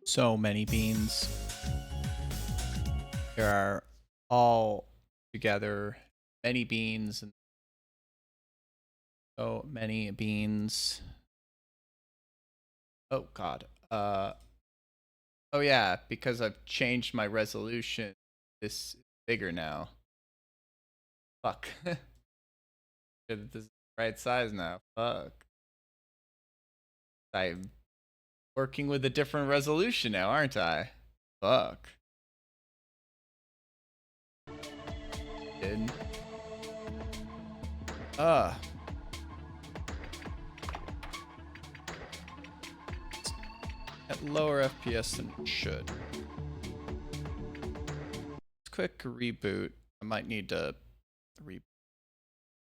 So many beans. There are all together many beans and so many beans. Oh god. Oh yeah, because I've changed my resolution. This is bigger now. Fuck. This is the right size now. Fuck. I'm working with a different resolution now, aren't I? Fuck. Dude. At lower FPS than it should. Quick reboot. I might need to reboot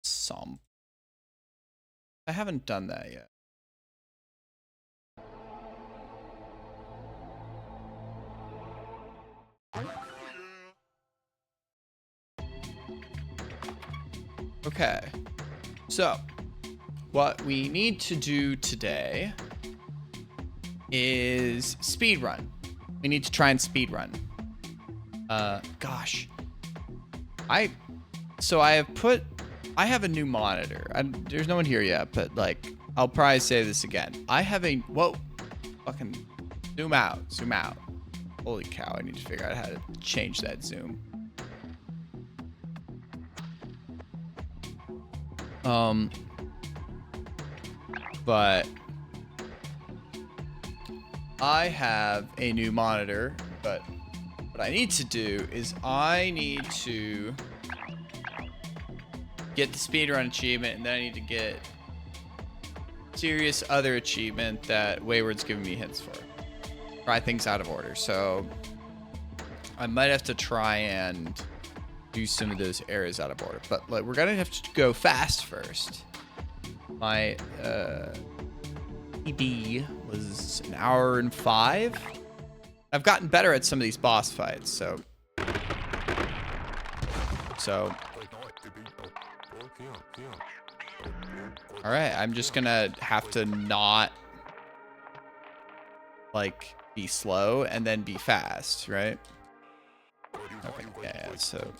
some. I haven't done that yet. Okay, so what we need to do today is speed run. We need to try and speed run. Gosh, I have a new monitor. There's no one here yet, but like I'll probably say this again. I have a fucking zoom out. Holy cow! I need to figure out how to change that zoom. but I have a new monitor. But what I need to do is I need to get the speedrun achievement, and then I need to get serious other achievement that Wayward's giving me hints for. Try things out of order. So I might have to try and do some of those areas out of order. But like, we're gonna have to go fast first. My ED was an hour and 5. I've gotten better at some of these boss fights, so all right, I'm just gonna have to not like be slow and then be fast, right? Okay, yeah, so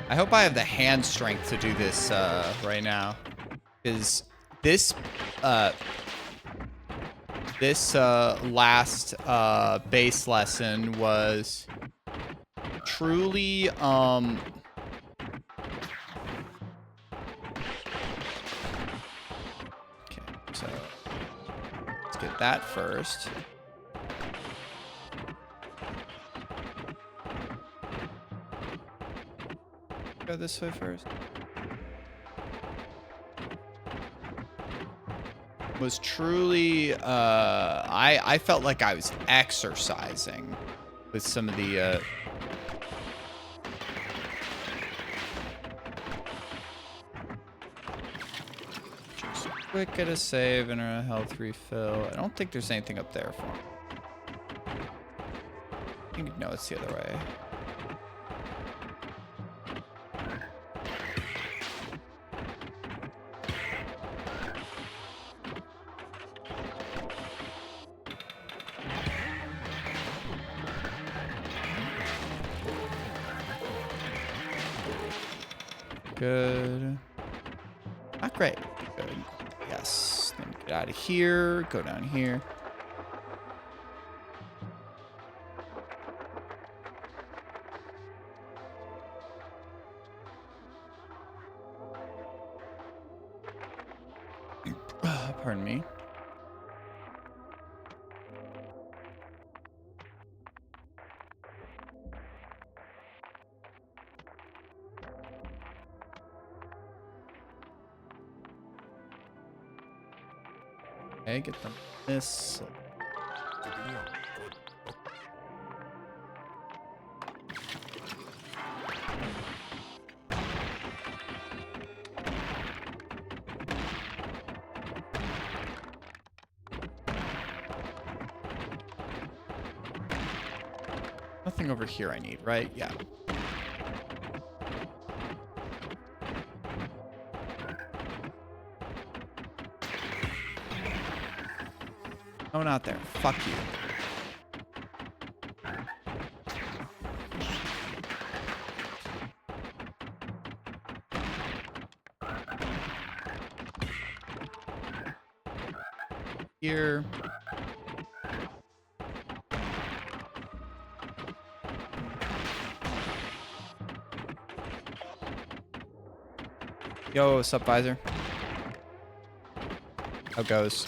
I hope I have the hand strength to do this right now, because this last bass lesson was truly okay, so let's get that first. Go this way first. Was truly I felt like I was exercising with some of the just quick get a save and a health refill. I don't think there's anything up there for me. I think no, it's the other way. Good. Not great. Good. Yes. Then get out of here. Go down here. Pardon me. Okay, get them this. Nothing over here I need, right? Yeah. No, not there. Fuck you. Here. Yo, what's up, Visor? How goes?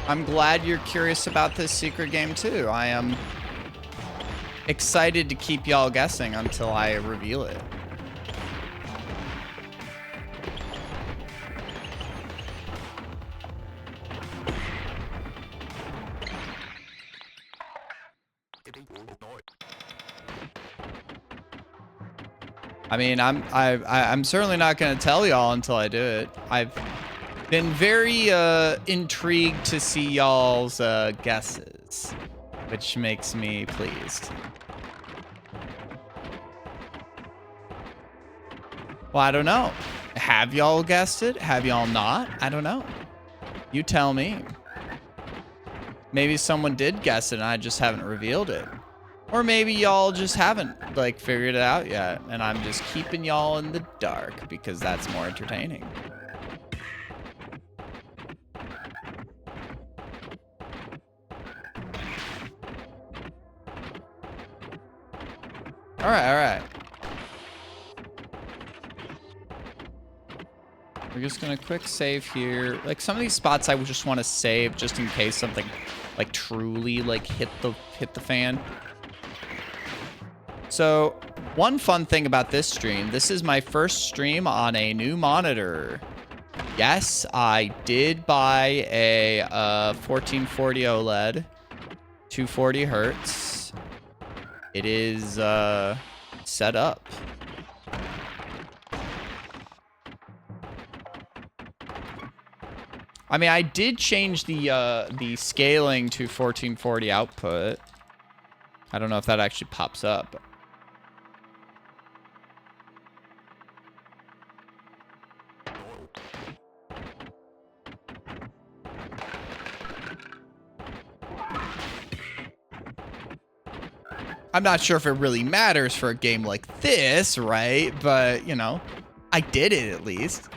I'm glad you're curious about this secret game too. I am excited to keep y'all guessing until I reveal it. I mean, I'm certainly not gonna tell y'all until I do it. I've been very intrigued to see y'all's guesses, which makes me pleased. Well, I don't know. Have y'all guessed it? Have y'all not? I don't know. You tell me. Maybe someone did guess it and I just haven't revealed it. Or maybe y'all just haven't, like, figured it out yet. And I'm just keeping y'all in the dark because that's more entertaining. All right. We're just gonna quick save here. Like, some of these spots I would just want to save just in case something, like, truly, like, hit the fan. So, one fun thing about this stream, this is my first stream on a new monitor. Yes, I did buy a 1440 OLED, 240 hertz. It is set up. I mean, I did change the scaling to 1440 output. I don't know if that actually pops up. I'm not sure if it really matters for a game like this, right? But, you know, I did it at least.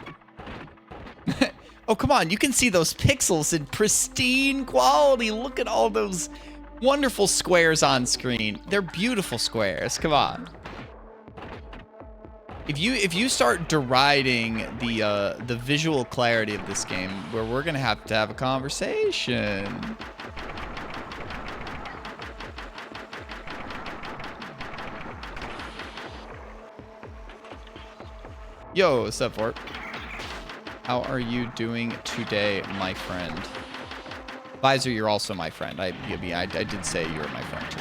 Oh, come on. You can see those pixels in pristine quality. Look at all those wonderful squares on screen. They're beautiful squares. Come on. If you start deriding the visual clarity of this game, where we're going to have a conversation. Yo, what's up, Fort? How are you doing today, my friend? Visor, you're also my friend. I did say you were my friend too.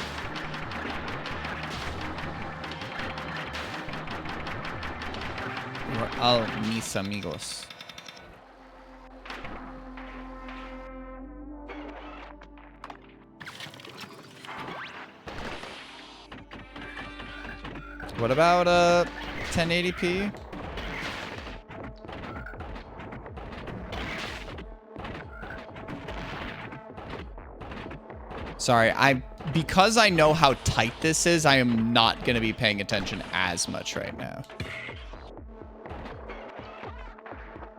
You're all mis amigos. What about 1080p? Sorry, because I know how tight this is, I am not going to be paying attention as much right now.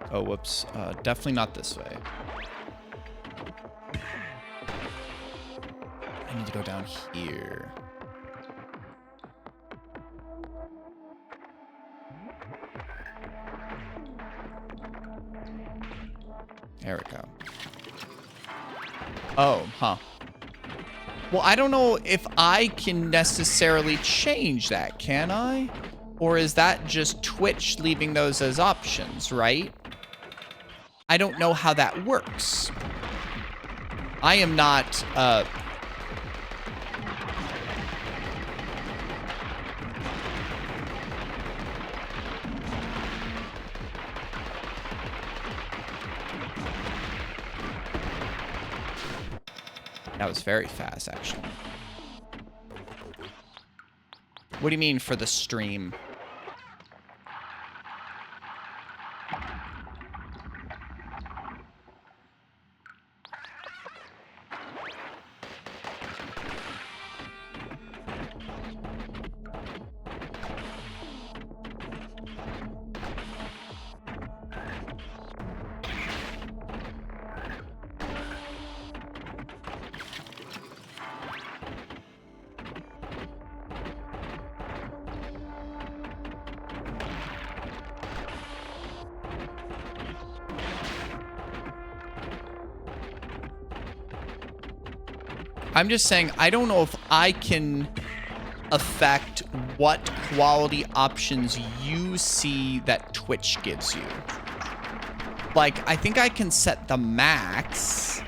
Oh, whoops. Definitely not this way. I need to go down here. There we go. Oh, huh. Well, I don't know if I can necessarily change that, can I? Or is that just Twitch leaving those as options, right? I don't know how that works. I am not, That was very fast, actually. What do you mean for the stream? I'm just saying, I don't know if I can affect what quality options you see that Twitch gives you. Like, I think I can set the max.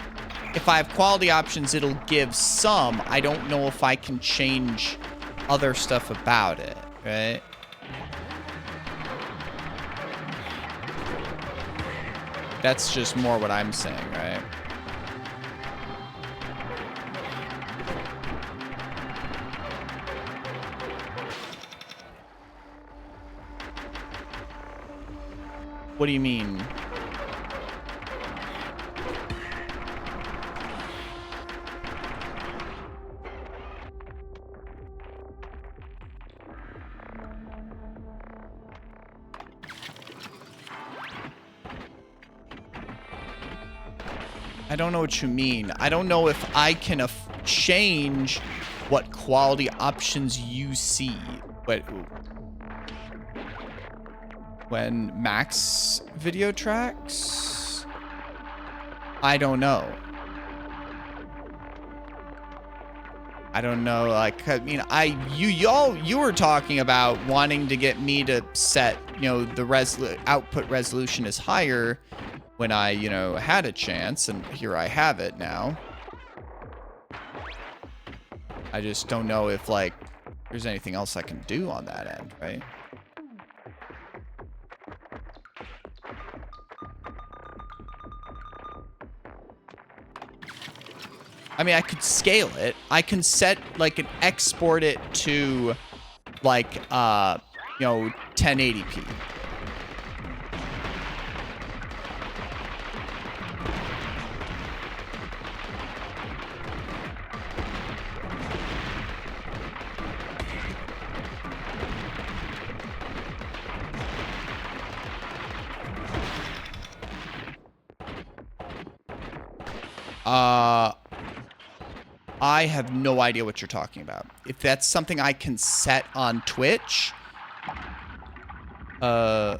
If I have quality options, it'll give some. I don't know if I can change other stuff about it, right? That's just more what I'm saying, right? What do you mean? I don't know what you mean. I don't know if I can change what quality options you see. But when max video tracks? I don't know. I don't know. Like, I mean, you were talking about wanting to get me to set, you know, the output resolution is higher when I, you know, had a chance, and here I have it now. I just don't know if, like, there's anything else I can do on that end, right? I mean, I could scale it. I can set, like, and export it to, like, you know, 1080p. I have no idea what you're talking about. If that's something I can set on Twitch, I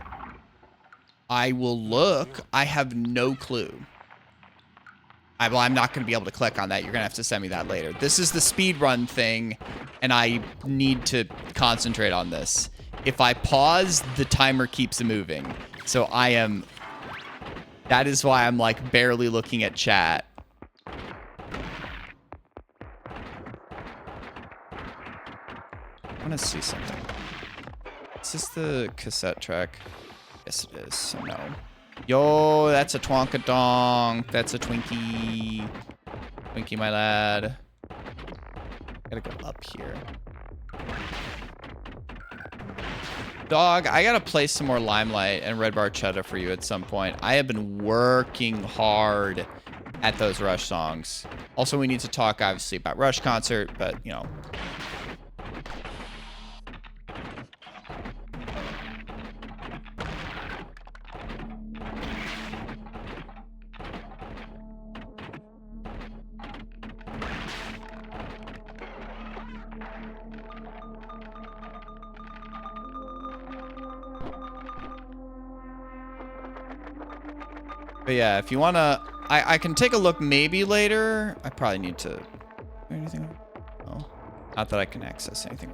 will look. I have no clue. Well, I'm not going to be able to click on that. You're going to have to send me that later. This is the speedrun thing, and I need to concentrate on this. If I pause, the timer keeps moving. So that is why I'm, like, barely looking at chat. I want to see something. Is this the cassette track? Yes, it is. So no. Yo, that's a Twonkadonk. That's a Twinkie. Twinkie, my lad. Gotta go up here. Dog, I gotta play some more Limelight and Red Bar Cheddar for you at some point. I have been working hard at those Rush songs. Also, we need to talk, obviously, about Rush concert, but, you know. But yeah, if you want to, I can take a look maybe later. I probably need to, anything? Oh, not that I can access anything.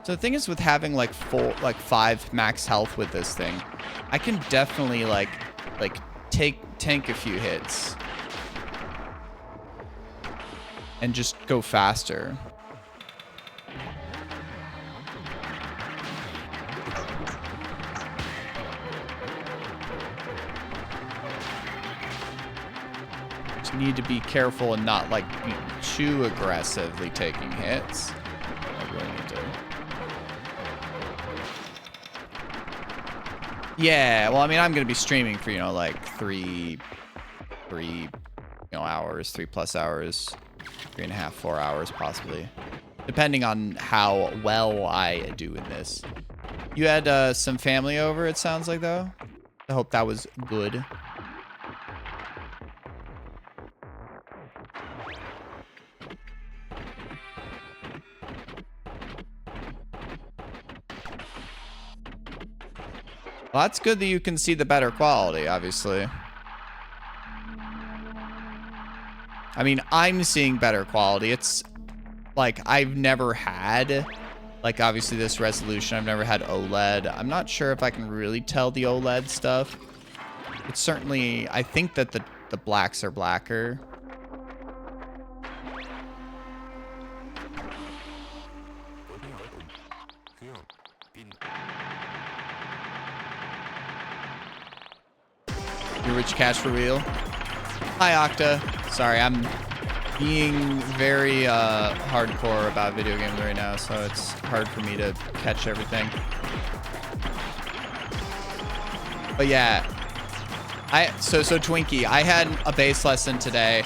So the thing is with having like 5 max health with this thing, I can definitely like tank a few hits and just go faster. Need to be careful and not like be too aggressively taking hits. I really need to. Yeah, well, I mean, I'm gonna be streaming for, you know, like 3 hours, 3+ hours, 3.5, 4 hours possibly, depending on how well I do in this. You had some family over, it sounds like, though. I hope that was good. Well, that's good that you can see the better quality, obviously. I mean, I'm seeing better quality. It's like I've never had, like obviously this resolution, I've never had OLED. I'm not sure if I can really tell the OLED stuff. It's certainly, I think that the blacks are blacker. You rich cash for real? Hi, Octa. Sorry, I'm being very hardcore about video games right now, so it's hard for me to catch everything. But yeah, so Twinkie, I had a bass lesson today.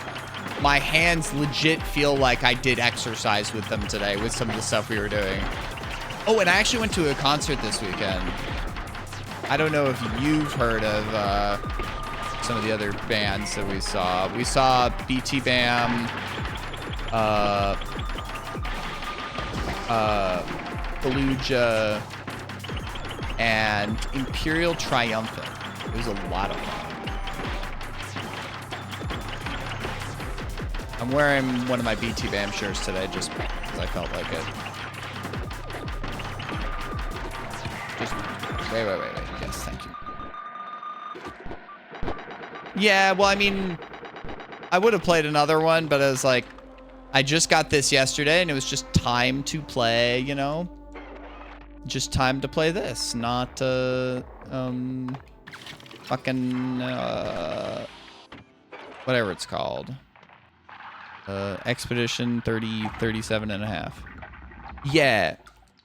My hands legit feel like I did exercise with them today with some of the stuff we were doing. Oh, and I actually went to a concert this weekend. I don't know if you've heard of some of the other bands that we saw. We saw BT Bam, Fallujah, and Imperial Triumphant. It was a lot of fun. I'm wearing one of my BT Bam shirts today just because I felt like it. Just wait. Yes, thank you. Yeah, well, I mean, I would have played another one, but I was like, I just got this yesterday, and it was just time to play, you know? Just time to play this, not, fucking, whatever it's called. Expedition 37 and a half. Yeah.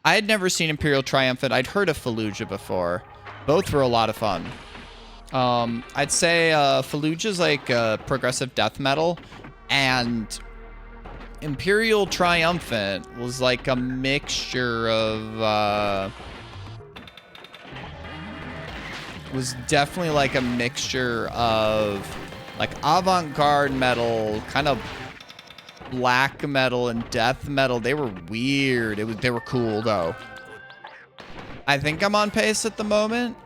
I had never seen Imperial Triumphant. I'd heard of Fallujah before. Both were a lot of fun. I'd say Fallujah's like progressive death metal, and Imperial Triumphant was like a mixture of was definitely like a mixture of like avant-garde metal, kind of black metal and death metal. They were weird. They were cool though. I think I'm on pace at the moment.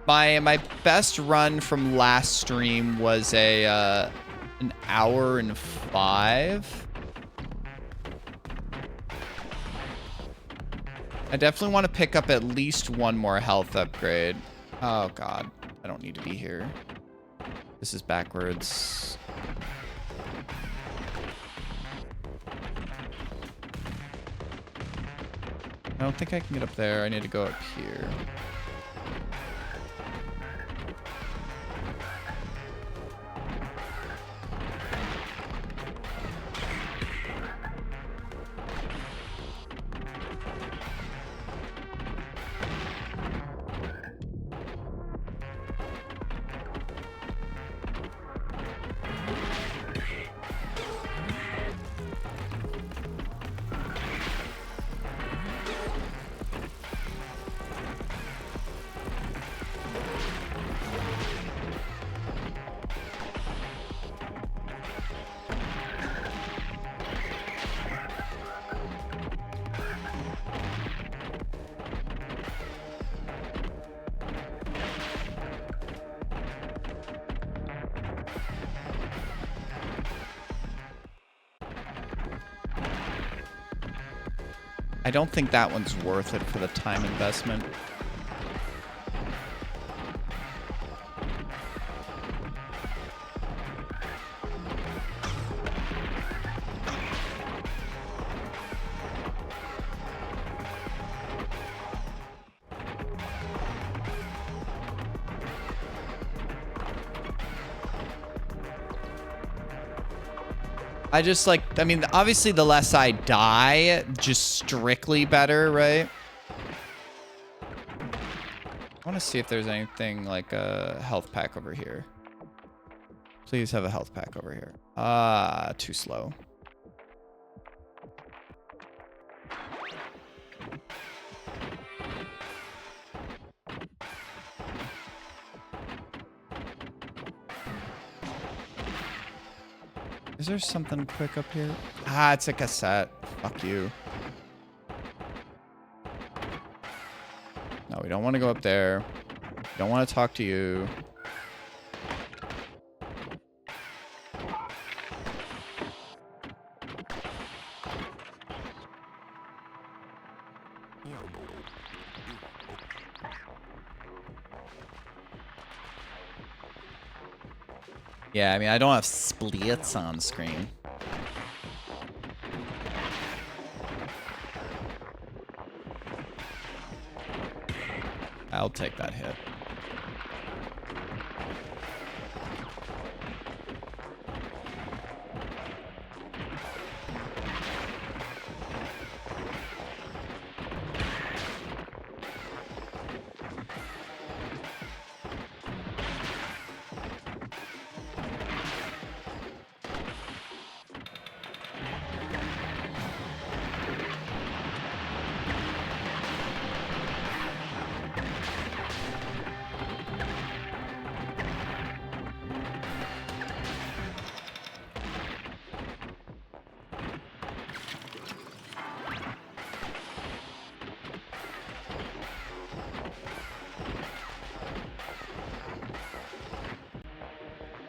My best run from last stream was an hour and 5. I definitely want to pick up at least one more health upgrade. Oh god, I don't need to be here. This is backwards. I don't think I can get up there. I need to go up here. I don't think that one's worth it for the time investment. I just like, I mean, obviously the less I die, just strictly better, right? I want to see if there's anything like a health pack over here. Please have a health pack over here. Ah, too slow. Is there something quick up here? Ah, it's a cassette. Fuck you. No, we don't want to go up there. We don't want to talk to you. Yeah, I mean, I don't have splits on screen. I'll take that hit.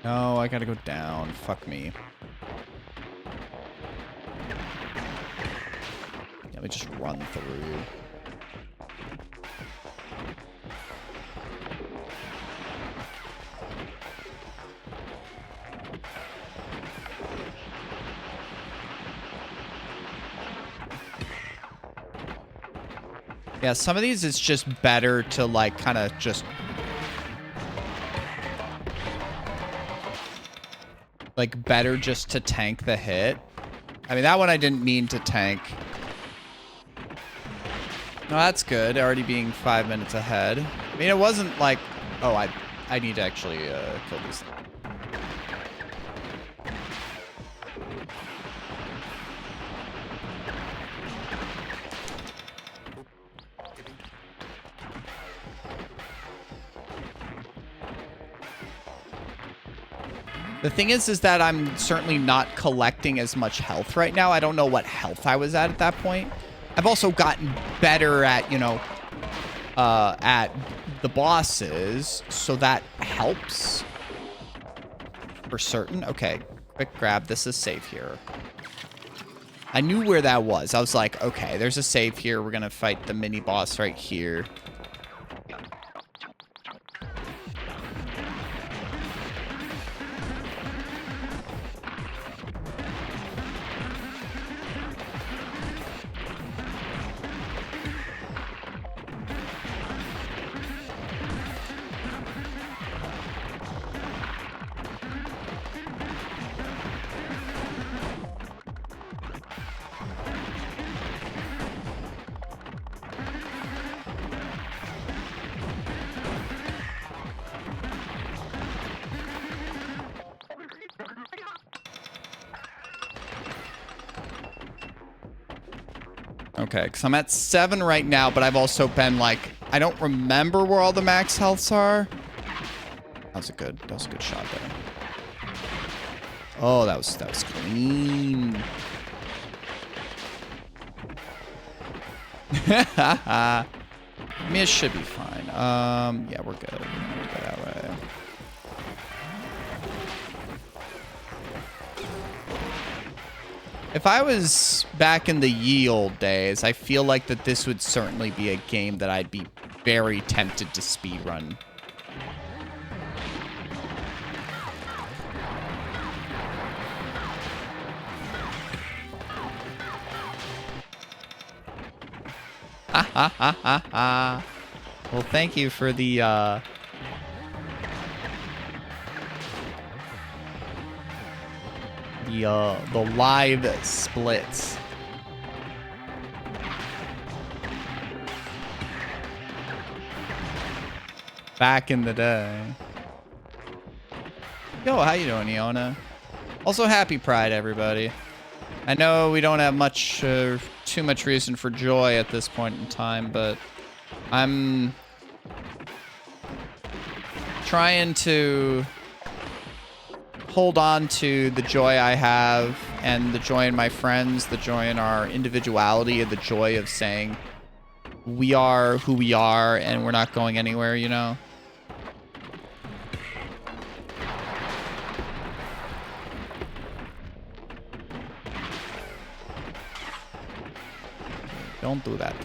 No, I gotta go down. Fuck me. Let me just run through. Yeah, some of these it's just better to like kind of just like better just to tank the hit. I mean, that one I didn't mean to tank. No, that's good. Already being 5 minutes ahead. I mean, it wasn't like, oh, I need to actually kill these things. The thing is that I'm certainly not collecting as much health right now. I don't know what health I was at that point. I've also gotten better at, you know, at the bosses, so that helps for certain. Okay, quick grab. This is safe here. I knew where that was. I was like, okay, there's a save here. We're going to fight the mini boss right here. Okay, because I'm at 7 right now, but I've also been like, I don't remember where all the max healths are. That was a good shot there. Oh, that was clean. I mean, it should be fine. Yeah, we're good. We'll go that way. If I was back in the ye old days, I feel like that this would certainly be a game that I'd be very tempted to speedrun. Ha ha ha ha ha. Well, thank you for the live splits. Back in the day. Yo, how you doing, Iona? Also, happy Pride, everybody. I know we don't have much, too much reason for joy at this point in time, but I'm trying to hold on to the joy I have and the joy in my friends, the joy in our individuality, and the joy of saying we are who we are and we're not going anywhere, you know? Don't do that.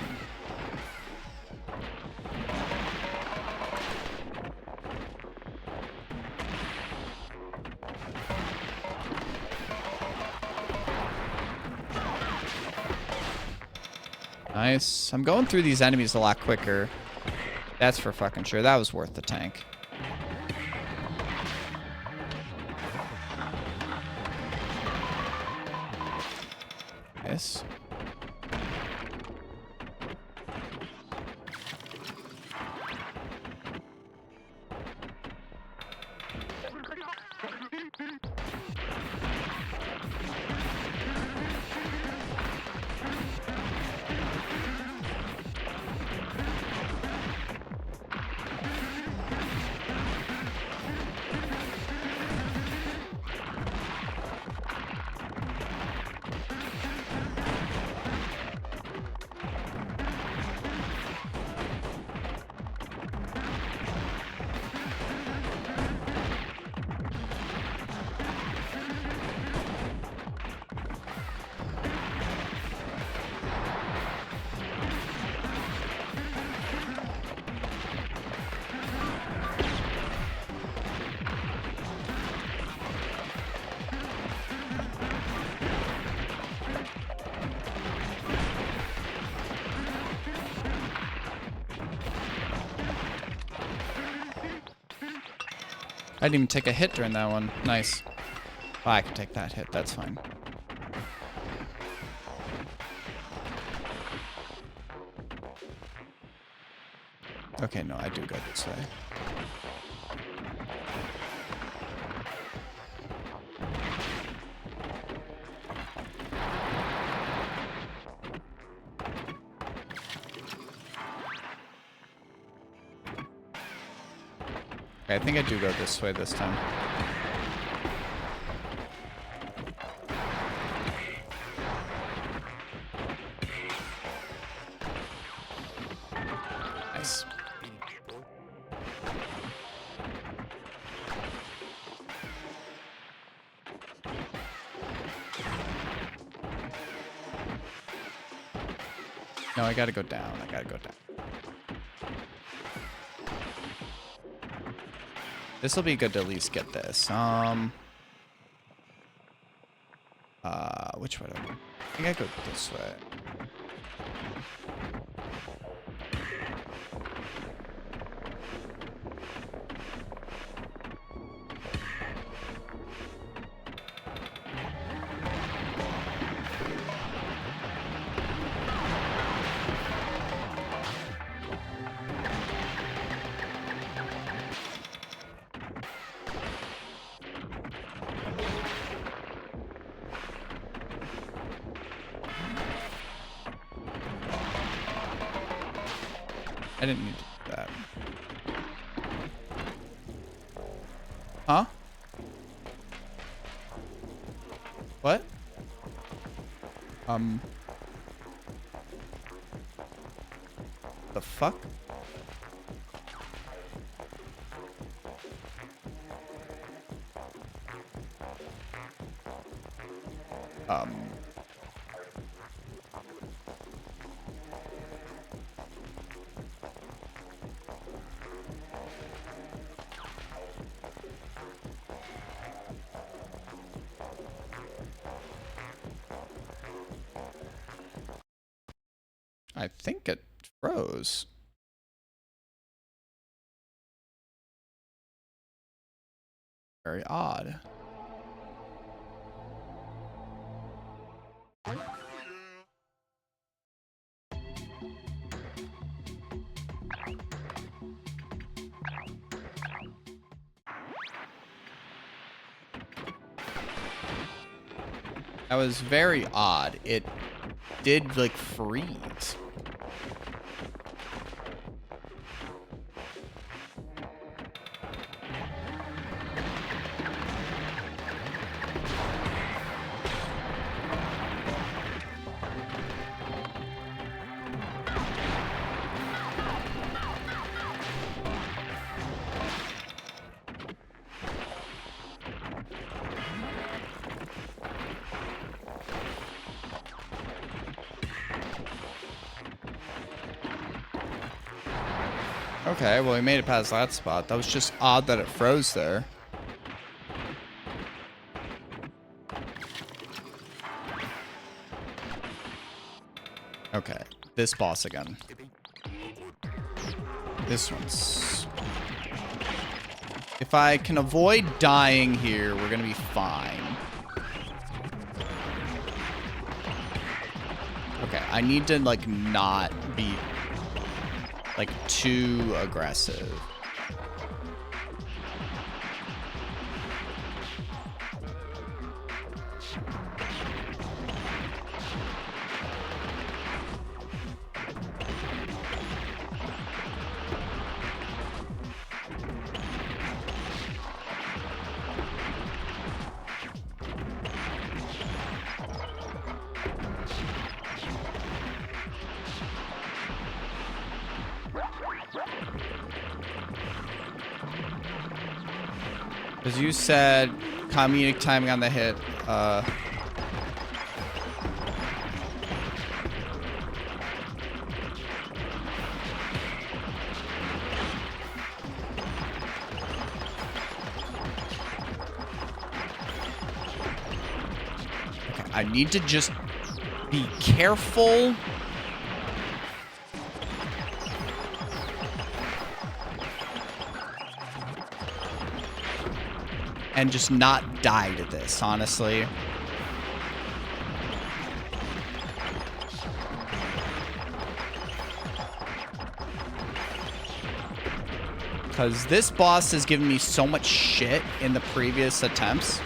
Nice. I'm going through these enemies a lot quicker. That's for fucking sure. That was worth the tank. Nice. I didn't even take a hit during that one. Nice. Oh, I can take that hit. That's fine. Okay, no, I do go this way. Okay, I think I do go this way this time. Nice. No, I gotta go down. I gotta go down. This will be good to at least get this. Which way do I go? I think I go this way. I didn't need to do that. Huh? What? The fuck? I think it froze. Very odd. That was very odd. It did like freeze. Okay, well, we made it past that spot. That was just odd that it froze there. Okay. this boss again. This one's... If I can avoid dying here, we're gonna be fine. Okay, I need to, like, not be, like, too aggressive. As you said, comedic timing on the hit. Okay, I need to just be careful. And just not die to this, honestly. Because this boss has given me so much shit in the previous attempts.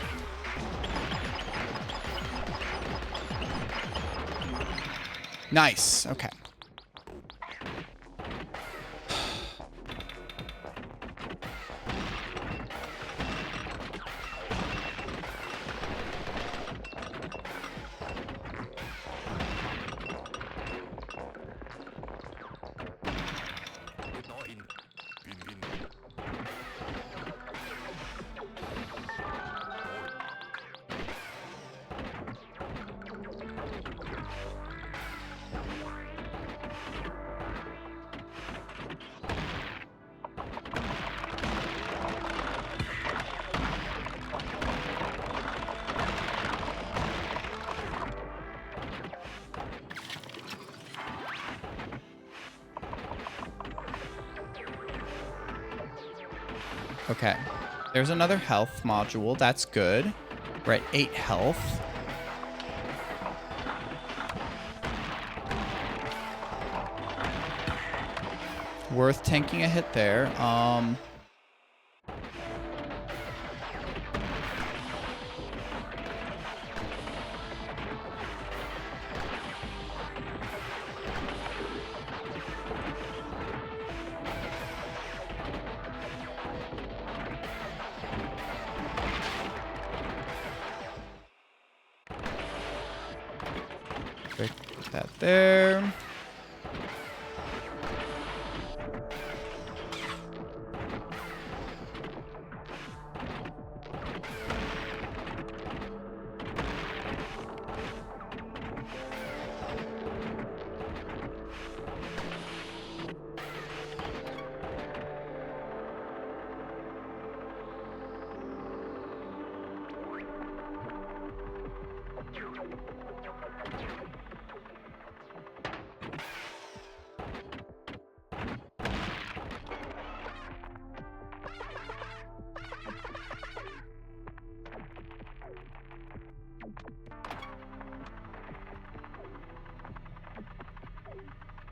Nice, okay. Okay. There's another health module. That's good. We're at 8 health. Worth tanking a hit there. Put that there.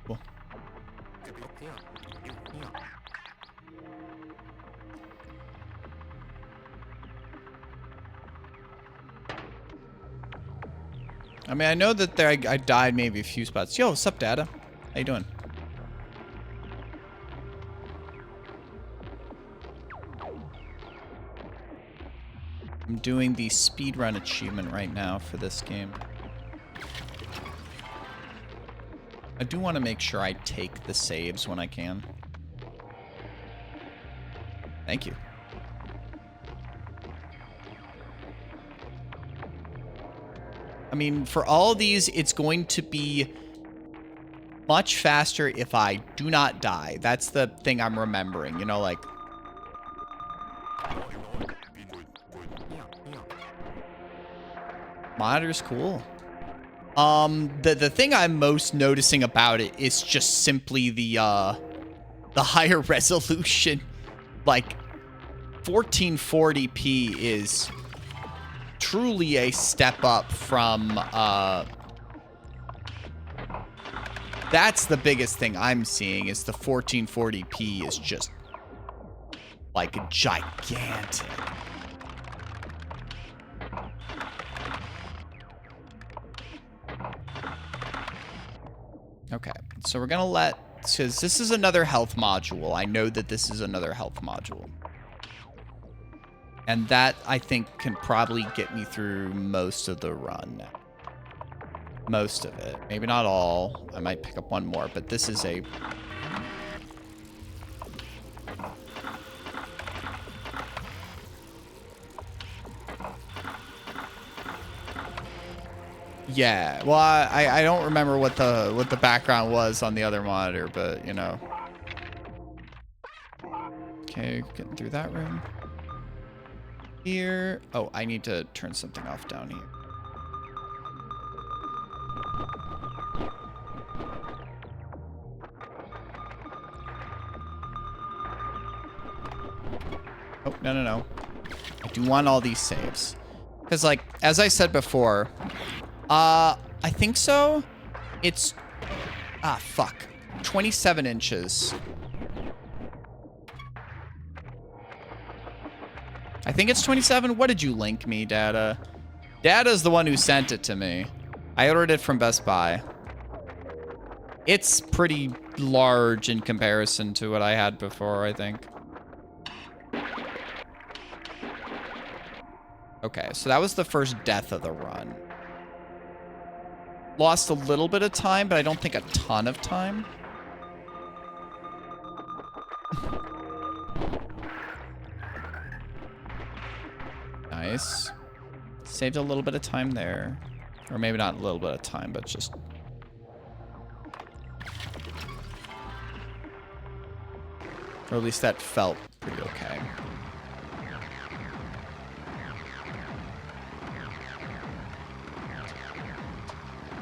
Cool. I mean, I know that there I died maybe a few spots. Yo, what's up, Data? How you doing? I'm doing the speedrun achievement right now for this game. I do want to make sure I take the saves when I can. Thank you. I mean, for all of these, it's going to be much faster if I do not die. That's the thing I'm remembering, you know, like... Monitor's cool. The thing I'm most noticing about it is just simply the higher resolution. Like 1440p is truly a step up from that's the biggest thing I'm seeing is the 1440p is just like gigantic. Okay, so we're gonna let, because this is another health module. I know that this is another health module. And that, I think, can probably get me through most of the run. Most of it. Maybe not all. I might pick up one more, but this is a... Yeah, well, I don't remember what the background was on the other monitor, but, you know. Okay, getting through that room. Here. Oh, I need to turn something off down here. Oh, no. I do want all these saves. Because, like, as I said before, I think so. It's, fuck. 27 inches. I think it's 27. What did you link me, Data? Data's the one who sent it to me. I ordered it from Best Buy. It's pretty large in comparison to what I had before, I think. Okay, so that was the first death of the run. Lost a little bit of time, but I don't think a ton of time. Nice. Saved a little bit of time there. Or maybe not a little bit of time, but just... Or at least that felt pretty okay.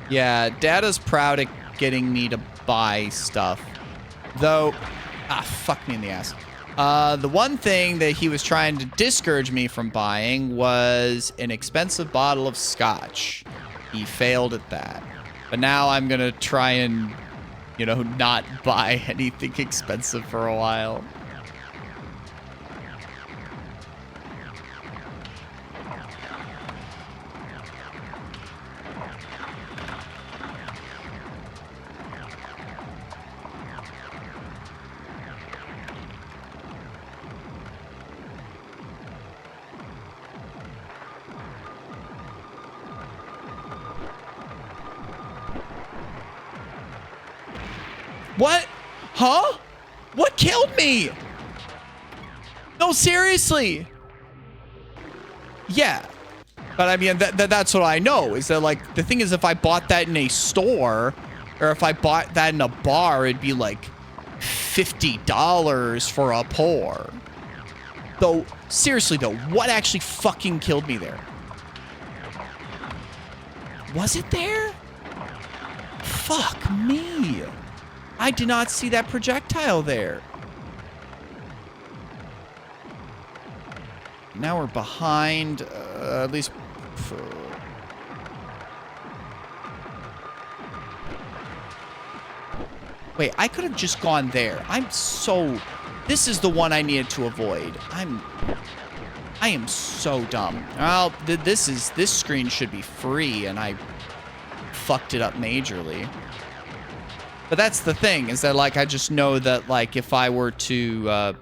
Yeah, Data's proud at getting me to buy stuff. Though... fuck me in the ass. The one thing that he was trying to discourage me from buying was an expensive bottle of scotch. He failed at that. But now I'm gonna try and, you know, not buy anything expensive for a while. What? Huh? What killed me? No, seriously. Yeah. But I mean, that's what I know. Is that, like, the thing is, if I bought that in a store, or if I bought that in a bar, it'd be like $50 for a pour. Though, seriously though, what actually fucking killed me there? Was it there? Fuck me. I did not see that projectile there. Now we're behind, at least... Wait, I could have just gone there. I'm so... This is the one I needed to avoid. I am so dumb. Well, this screen should be free, and I fucked it up majorly. But that's the thing, is that, like, I just know that, like, if I were to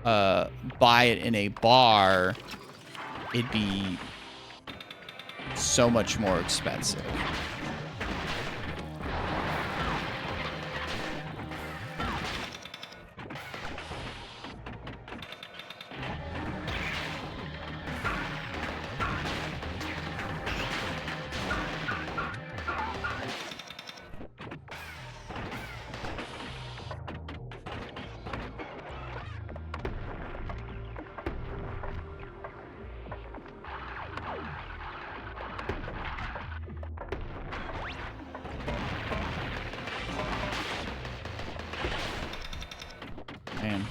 buy it in a bar, it'd be so much more expensive. Man.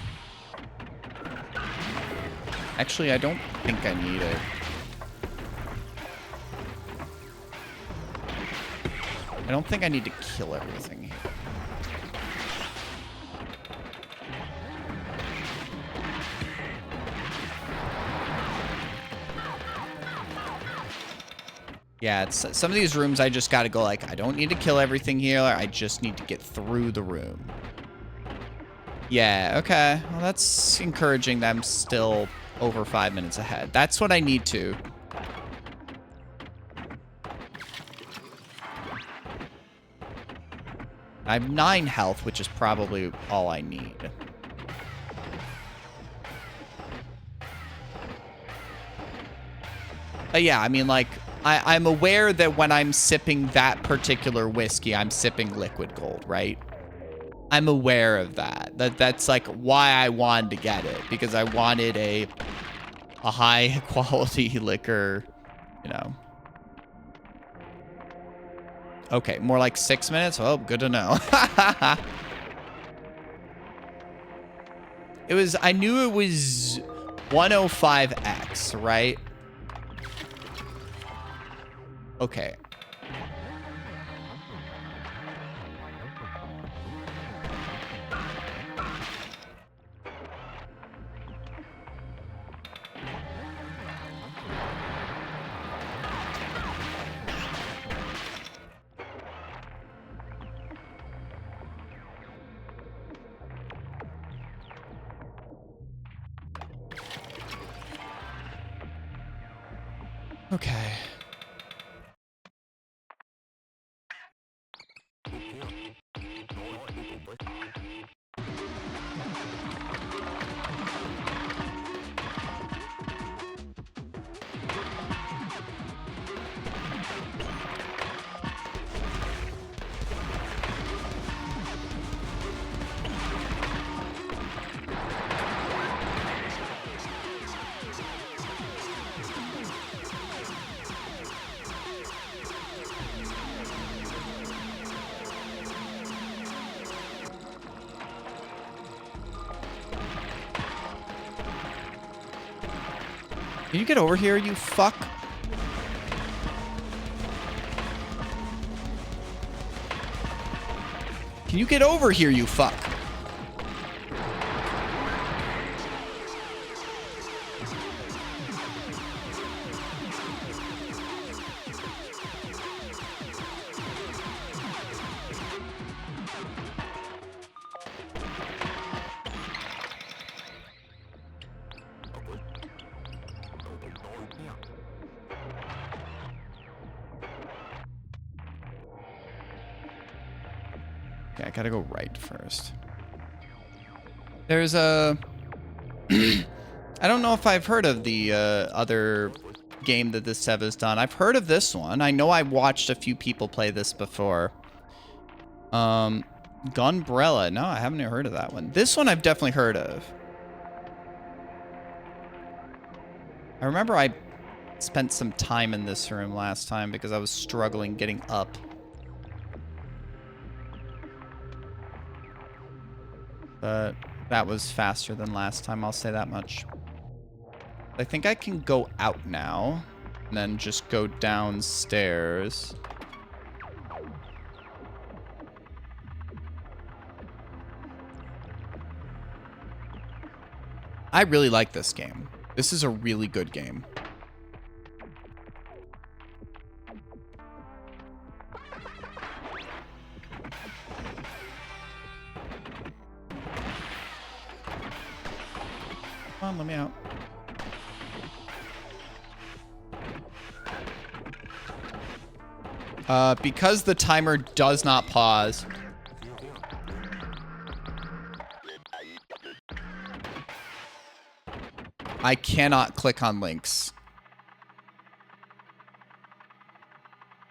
Actually, I don't think I need it. I don't think I need to kill everything here. Yeah, it's some of these rooms I just gotta go like, I don't need to kill everything here. I just need to get through the room. Yeah, okay. Well, that's encouraging that I'm still over 5 minutes ahead. That's what I need to. I have 9 health, which is probably all I need. But yeah, I mean, like, I'm aware that when I'm sipping that particular whiskey, I'm sipping liquid gold, right? I'm aware of that. That's like why I wanted to get it, because I wanted a high quality liquor, you know. Okay, more like 6 minutes. Oh, good to know. I knew it was 105x, right? Okay. Okay. Can you get over here, you fuck? Can you get over here, you fuck? Okay, I gotta go right first. There's a... I don't know if I've heard of the other game that this Sev has done. I've heard of this one. I know I've watched a few people play this before. Gunbrella. No, I haven't heard of that one. This one I've definitely heard of. I remember I spent some time in this room last time because I was struggling getting up. But that was faster than last time, I'll say that much. I think I can go out now, and then just go downstairs. I really like this game. This is a really good game. Come on, let me out. Because the timer does not pause. I cannot click on links.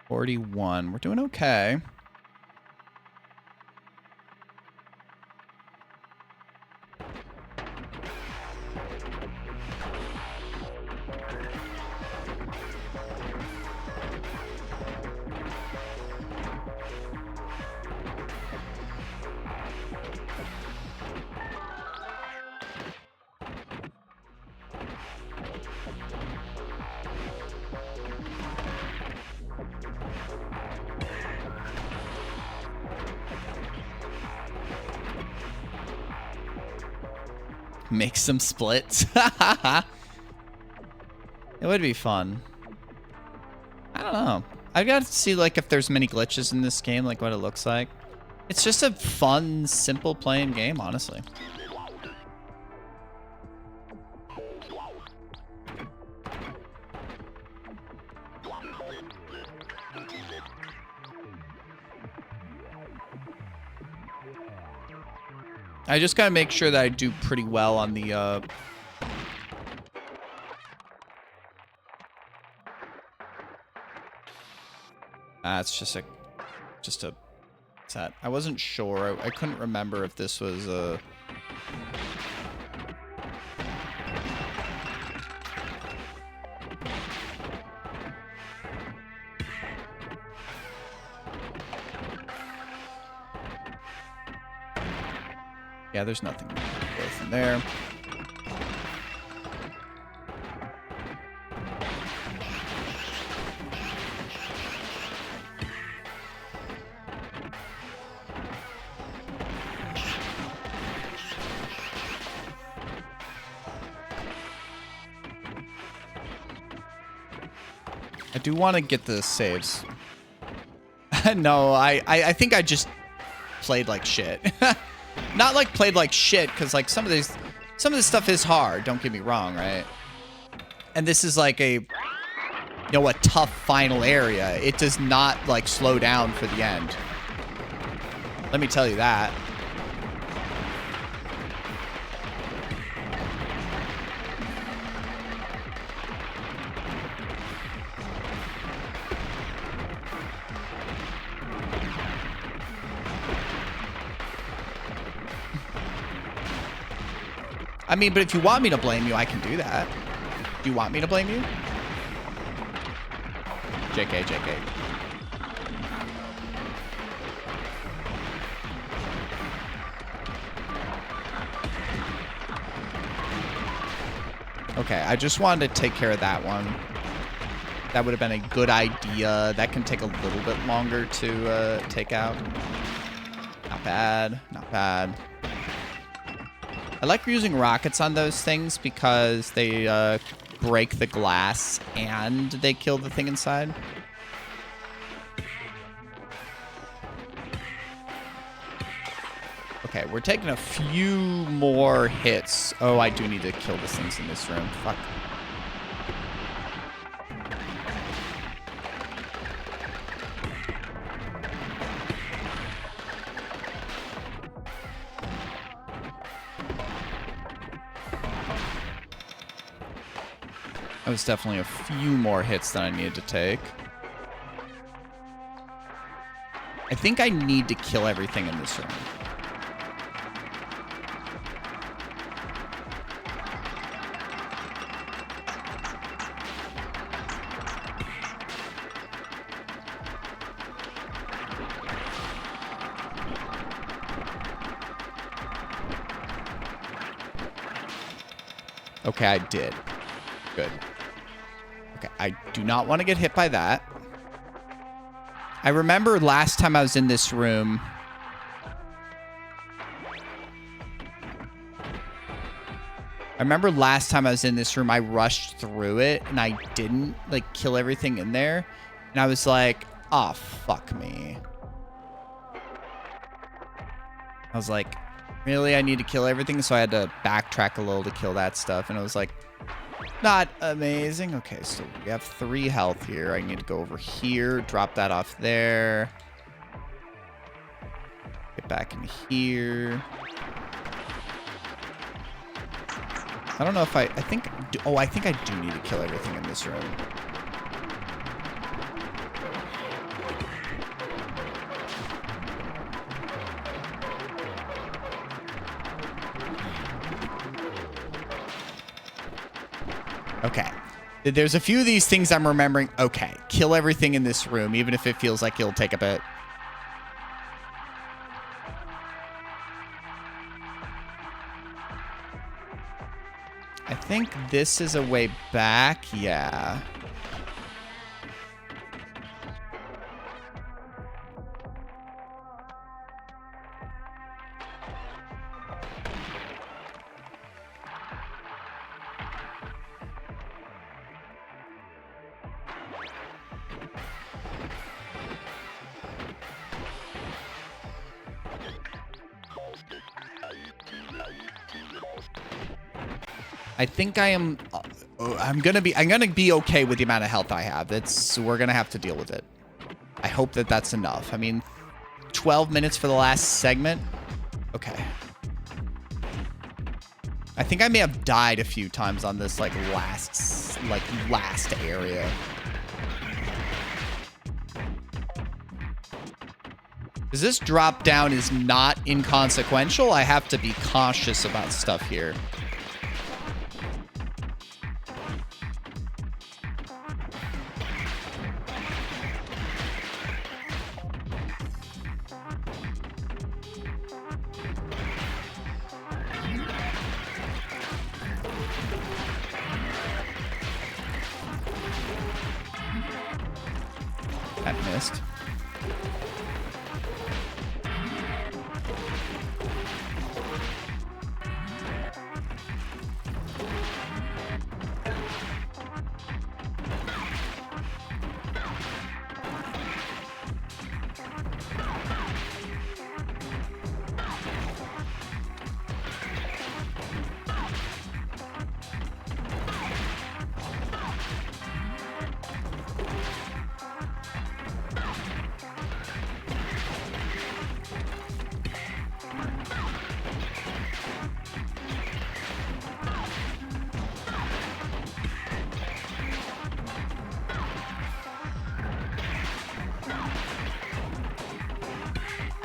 41. We're doing okay. Make some splits. It would be fun. I don't know. I've got to see like if there's many glitches in this game, like what it looks like. It's just a fun, simple playing game, honestly. I just gotta make sure that I do pretty well on the it's just a set. I wasn't sure. I couldn't remember if this was a... Yeah, there's nothing worth in there. I do want to get the saves. No, I think I just played like shit. Not like played like shit, because like some of this stuff is hard, don't get me wrong, right? And this is like a tough final area. It does not like slow down for the end. Let me tell you that. I mean, but if you want me to blame you, I can do that. Do you want me to blame you? JK, JK. Okay, I just wanted to take care of that one. That would have been a good idea. That can take a little bit longer to take out. Not bad, not bad. I like using rockets on those things because they break the glass and they kill the thing inside. Okay, we're taking a few more hits. Oh, I do need to kill the things in this room. Fuck. That was definitely a few more hits than I needed to take. I think I need to kill everything in this room. Okay, I did. Good. Okay, I do not want to get hit by that. I remember last time I was in this room. I rushed through it and I didn't like kill everything in there. And I was like, oh, fuck me. I was like, really? I need to kill everything? So I had to backtrack a little to kill that stuff. And I was like, not amazing. Okay, so we have 3 health here. I need to go over here, drop that off there. Get back in here. I don't know if I think I do need to kill everything in this room. Okay. There's a few of these things I'm remembering. Okay. Kill everything in this room, even if it feels like it'll take a bit. I think this is a way back. Yeah. I think I am... I'm gonna be okay with the amount of health I have. We're gonna have to deal with it. I hope that that's enough. I mean, 12 minutes for the last segment. Okay. I think I may have died a few times on this last area. Because this drop down is not inconsequential. I have to be cautious about stuff here. That missed.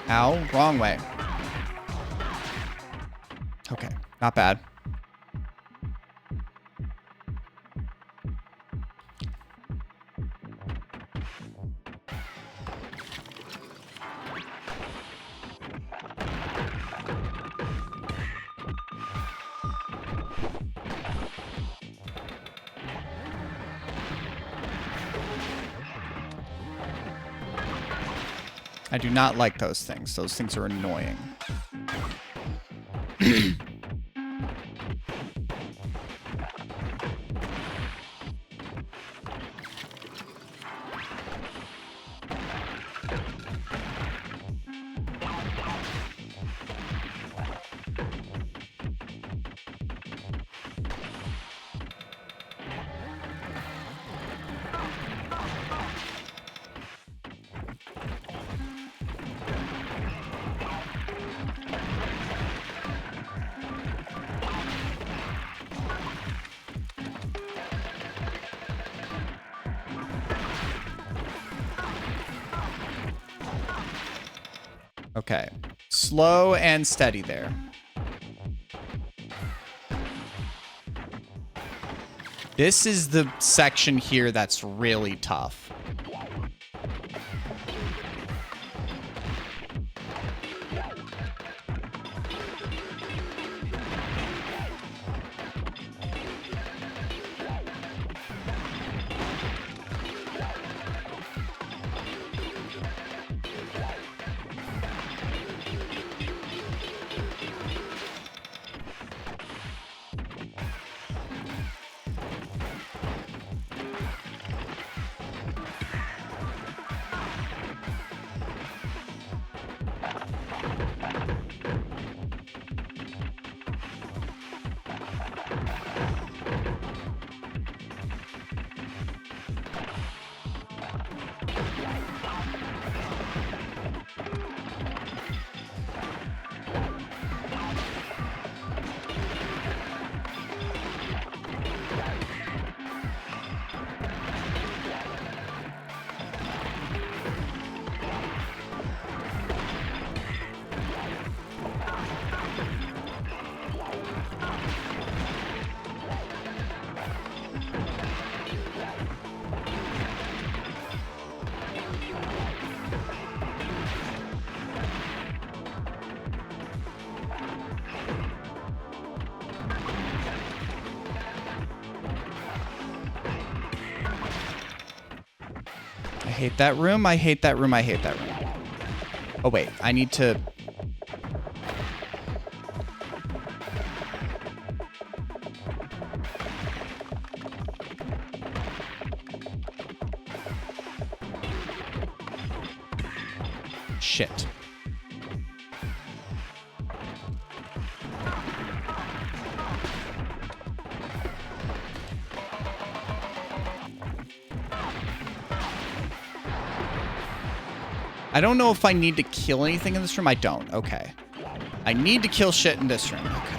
Ow, wrong way. Okay, not bad. I do not like those things. Those things are annoying. Okay. Slow and steady there. This is the section here that's really tough. I hate that room. I hate that room. I hate that room. Oh, wait. I need to... Shit. I don't know if I need to kill anything in this room. I don't. Okay. I need to kill shit in this room. Okay.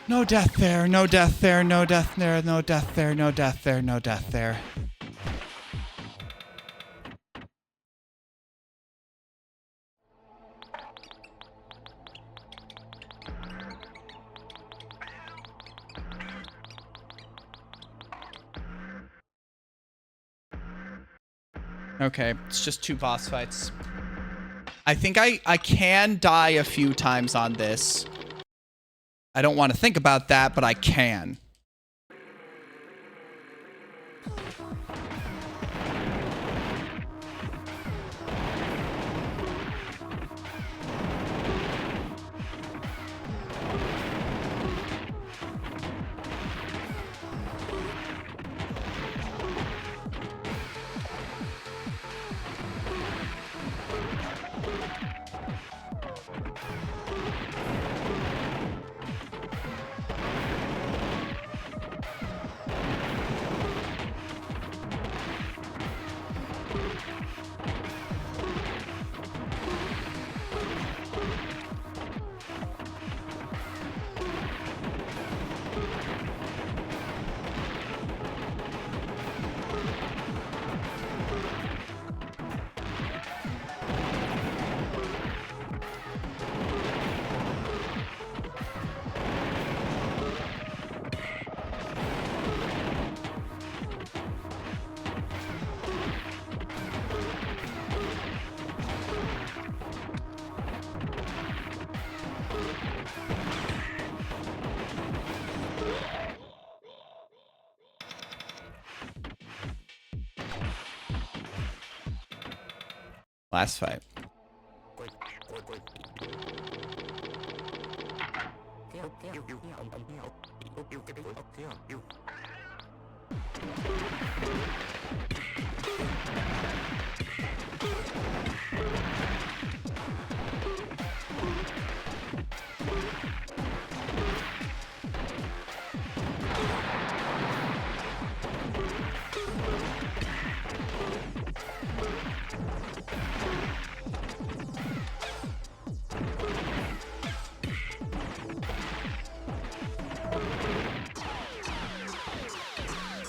No death there, no death there, no death there, no death there, no death there, no death there. Okay, it's just 2 boss fights. I think I can die a few times on this. I don't want to think about that, but I can. Last fight.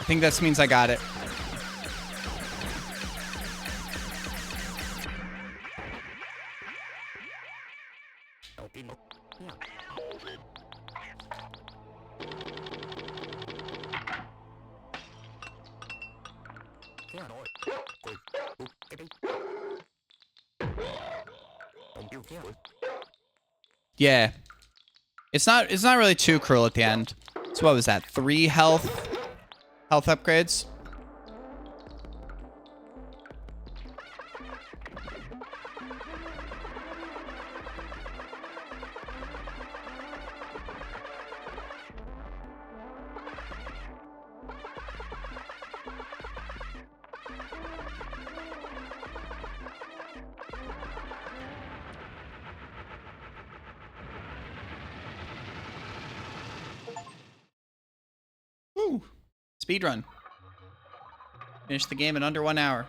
I think that means I got it. Yeah. It's not really too cruel at the end. So what was that? 3 health upgrades? Woo! Speedrun. Finish the game in under 1 hour.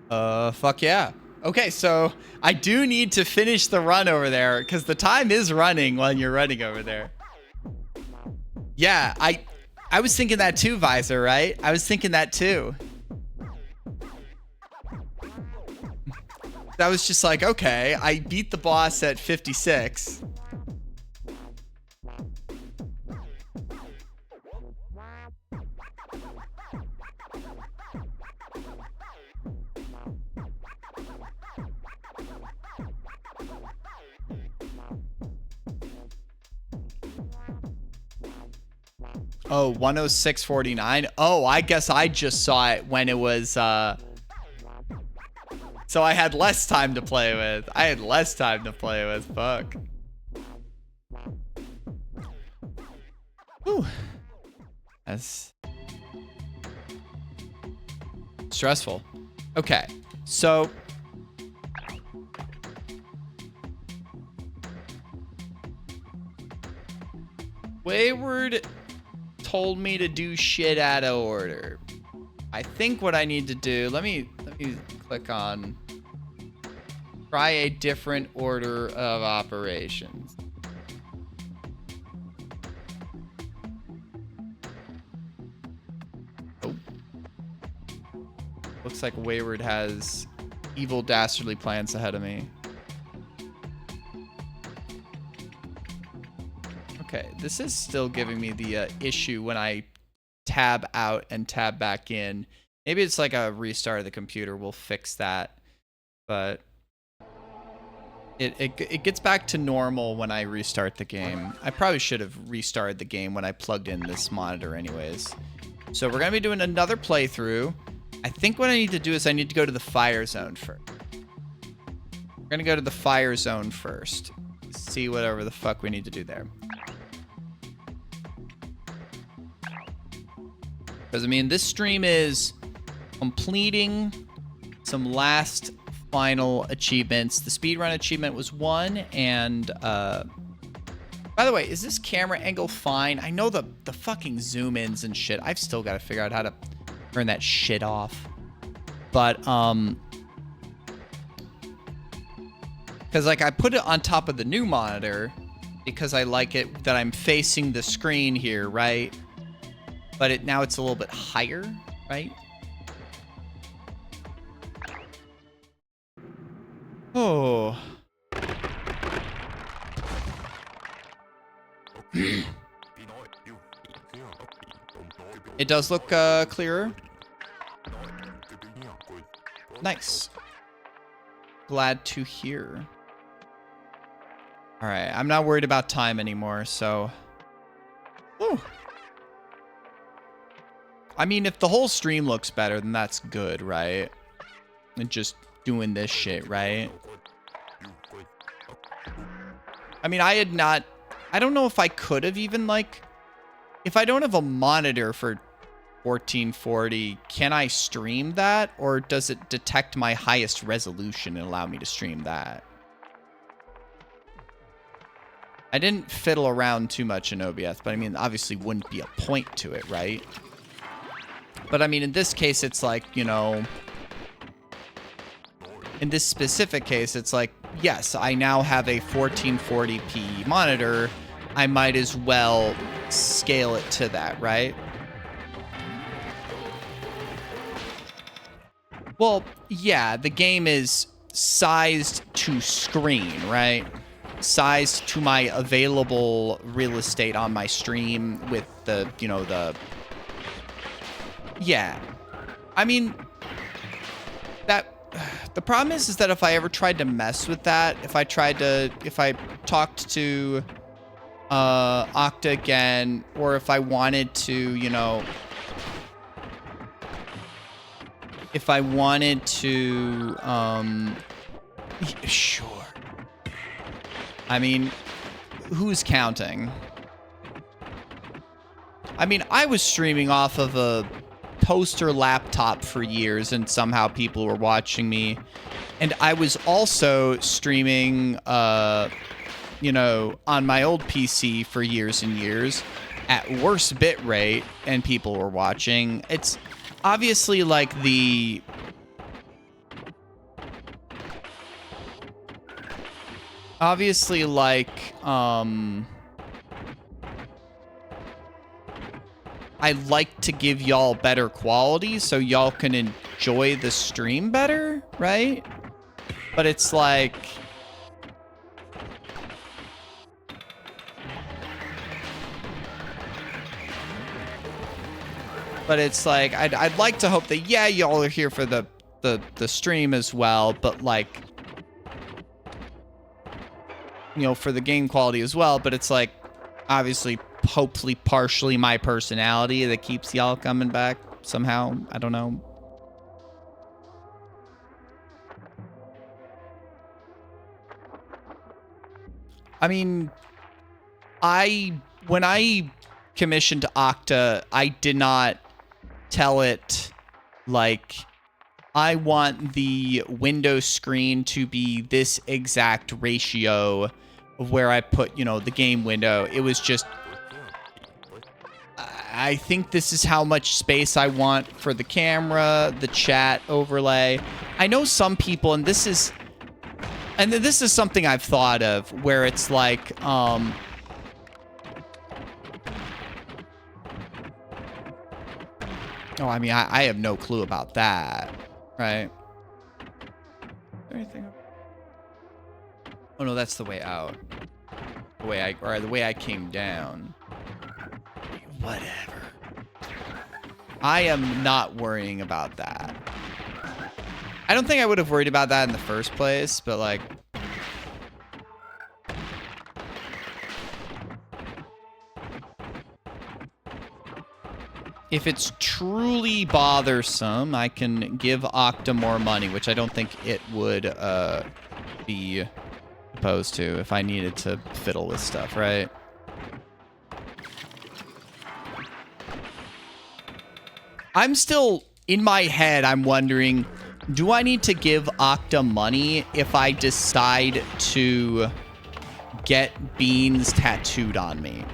Fuck yeah. Okay, so I do need to finish the run over there because the time is running when you're running over there. Yeah, I was thinking that too, Visor, right? I was thinking that too. That was just like, okay, I beat the boss at 56. Oh, 106.49. Oh, I guess I just saw it when it was, so I had less time to play with. Fuck. Whew. That's stressful. Okay, so Wayward told me to do shit out of order. I think what I need to do, let me click on try a different order of operations. Oh. Looks like Wayward has evil dastardly plans ahead of me. Okay, this is still giving me the issue when I tab out and tab back in. Maybe it's like a restart of the computer will fix that, but it gets back to normal when I restart the game. I probably should have restarted the game when I plugged in this monitor anyways. So we're gonna be doing another playthrough. I think what I need to do is I need to go to the fire zone first. We're gonna go to the fire zone first. See whatever the fuck we need to do there. Because, I mean, this stream is completing some last final achievements. The speedrun achievement was one, and, by the way, is this camera angle fine? I know the fucking zoom-ins and shit. I've still got to figure out how to turn that shit off. But, because, like, I put it on top of the new monitor because I like it that I'm facing the screen here, right? But now it's a little bit higher, right? Oh. It does look clearer. Nice. Glad to hear. All right, I'm not worried about time anymore, so. Whew. I mean, if the whole stream looks better, then that's good, right? And just doing this shit, right? I mean, I don't know if I could have even, like, if I don't have a monitor for 1440, can I stream that? Or does it detect my highest resolution and allow me to stream that? I didn't fiddle around too much in OBS, but I mean, obviously wouldn't be a point to it, right? But I mean, in this case, it's like, you know, in this specific case, it's like, yes, I now have a 1440p monitor. I might as well scale it to that, right? Well, yeah, the game is sized to screen, right? Sized to my available real estate on my stream with the, you know, yeah. I mean, the problem is that if I ever tried to mess with that, if I talked to Okta again, or if I wanted to, you know, if I wanted to, sure. I mean, who's counting? I mean, I was streaming off of a toaster laptop for years, and somehow people were watching me. And I was also streaming, you know, on my old PC for years and years at worse bit rate, and people were watching. It's obviously like I like to give y'all better quality so y'all can enjoy the stream better, right? But it's like, I'd like to hope that, yeah, y'all are here for the stream as well, but like, you know, for the game quality as well. But it's like, obviously hopefully partially my personality that keeps y'all coming back somehow. I don't know. I mean, when I commissioned Okta, I did not tell it, like, I want the window screen to be this exact ratio of where I put, you know, the game window. It was just, I think this is how much space I want for the camera, the chat overlay. I know some people, and this is something I've thought of, where it's like, oh, I mean, I have no clue about that, right? Anything? Oh no, that's the way out. The way I came down. Whatever. I am not worrying about that. I don't think I would have worried about that in the first place, but like, if it's truly bothersome, I can give Okta more money, which I don't think it would be opposed to if I needed to fiddle with stuff, right? I'm still, in my head, I'm wondering, do I need to give Okta money if I decide to get beans tattooed on me?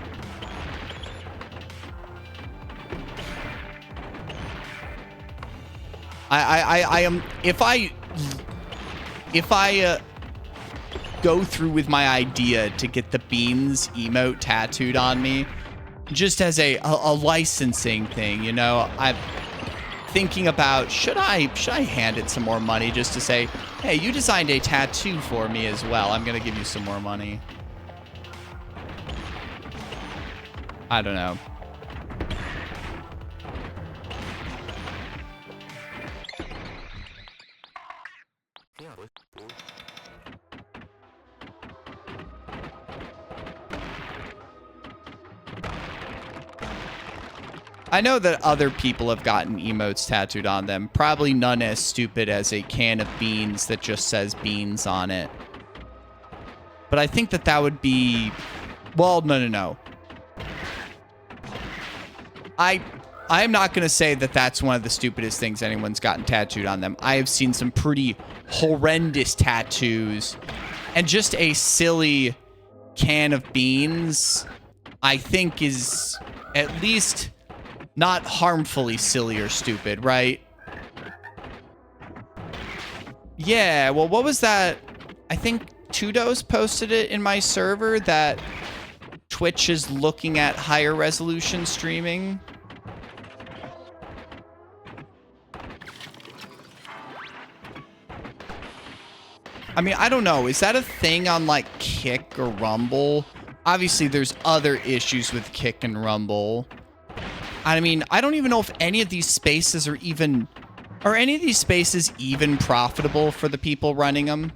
I am, if I go through with my idea to get the beans emote tattooed on me, just as a licensing thing, you know, I'm thinking about, should I hand it some more money just to say, hey, you designed a tattoo for me as well, I'm gonna give you some more money. I don't know. I know that other people have gotten emotes tattooed on them. Probably none as stupid as a can of beans that just says beans on it. But I think that that would be... Well, no. I'm not going to say that that's one of the stupidest things anyone's gotten tattooed on them. I have seen some pretty horrendous tattoos. And just a silly can of beans, I think, is at least... not harmfully silly or stupid, right? Yeah, well, what was that? I think Tudos posted it in my server that Twitch is looking at higher resolution streaming. I mean, I don't know. Is that a thing on, like, Kick or Rumble? Obviously, there's other issues with Kick and Rumble. I mean, I don't even know if any of these spaces are even... Are any of these spaces even profitable for the people running them?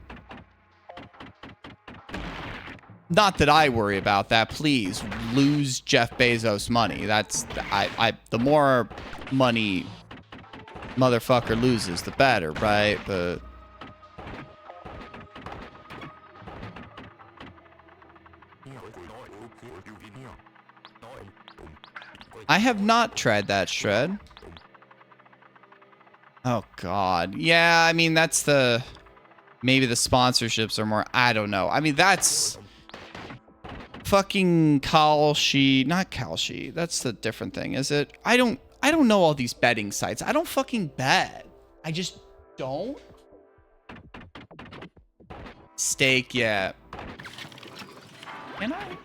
Not that I worry about that. Please, lose Jeff Bezos money. That's... the more money motherfucker loses, the better, right? But... I have not tried that shred. Oh, God. Yeah, I mean, that's the... Maybe the sponsorships are more... I don't know. I mean, that's... Fucking Kalshi... Not Kalshi. That's the different thing, is it? I don't know all these betting sites. I don't fucking bet. I just don't. Stake, yeah. Can I?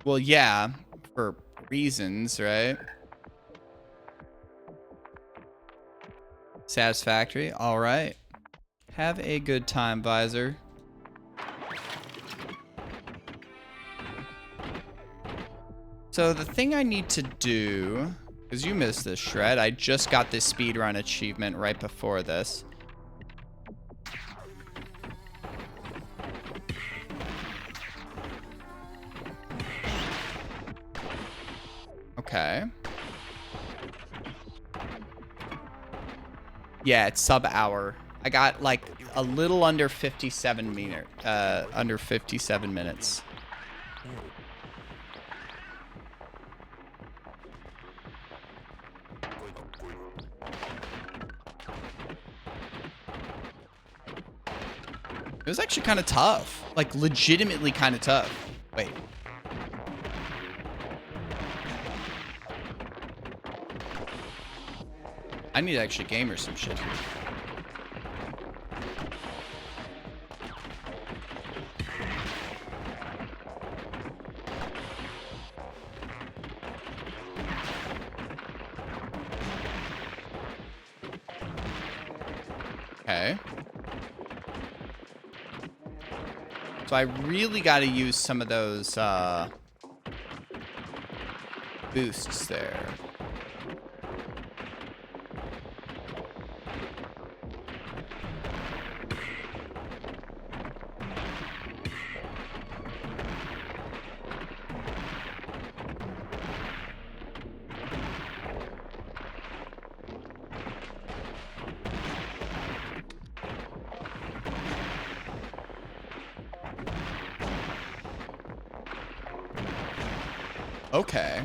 Well, yeah, for reasons, right? Satisfactory. All right. Have a good time, Visor. So the thing I need to do, because you missed this, Shred. I just got this speedrun achievement right before this. Okay. Yeah, it's sub-hour. I got like a little under 57 minutes. It was actually kind of tough. Like, legitimately kind of tough. Wait. I need to actually gamer some shit here. Okay. So I really got to use some of those boosts there. Okay.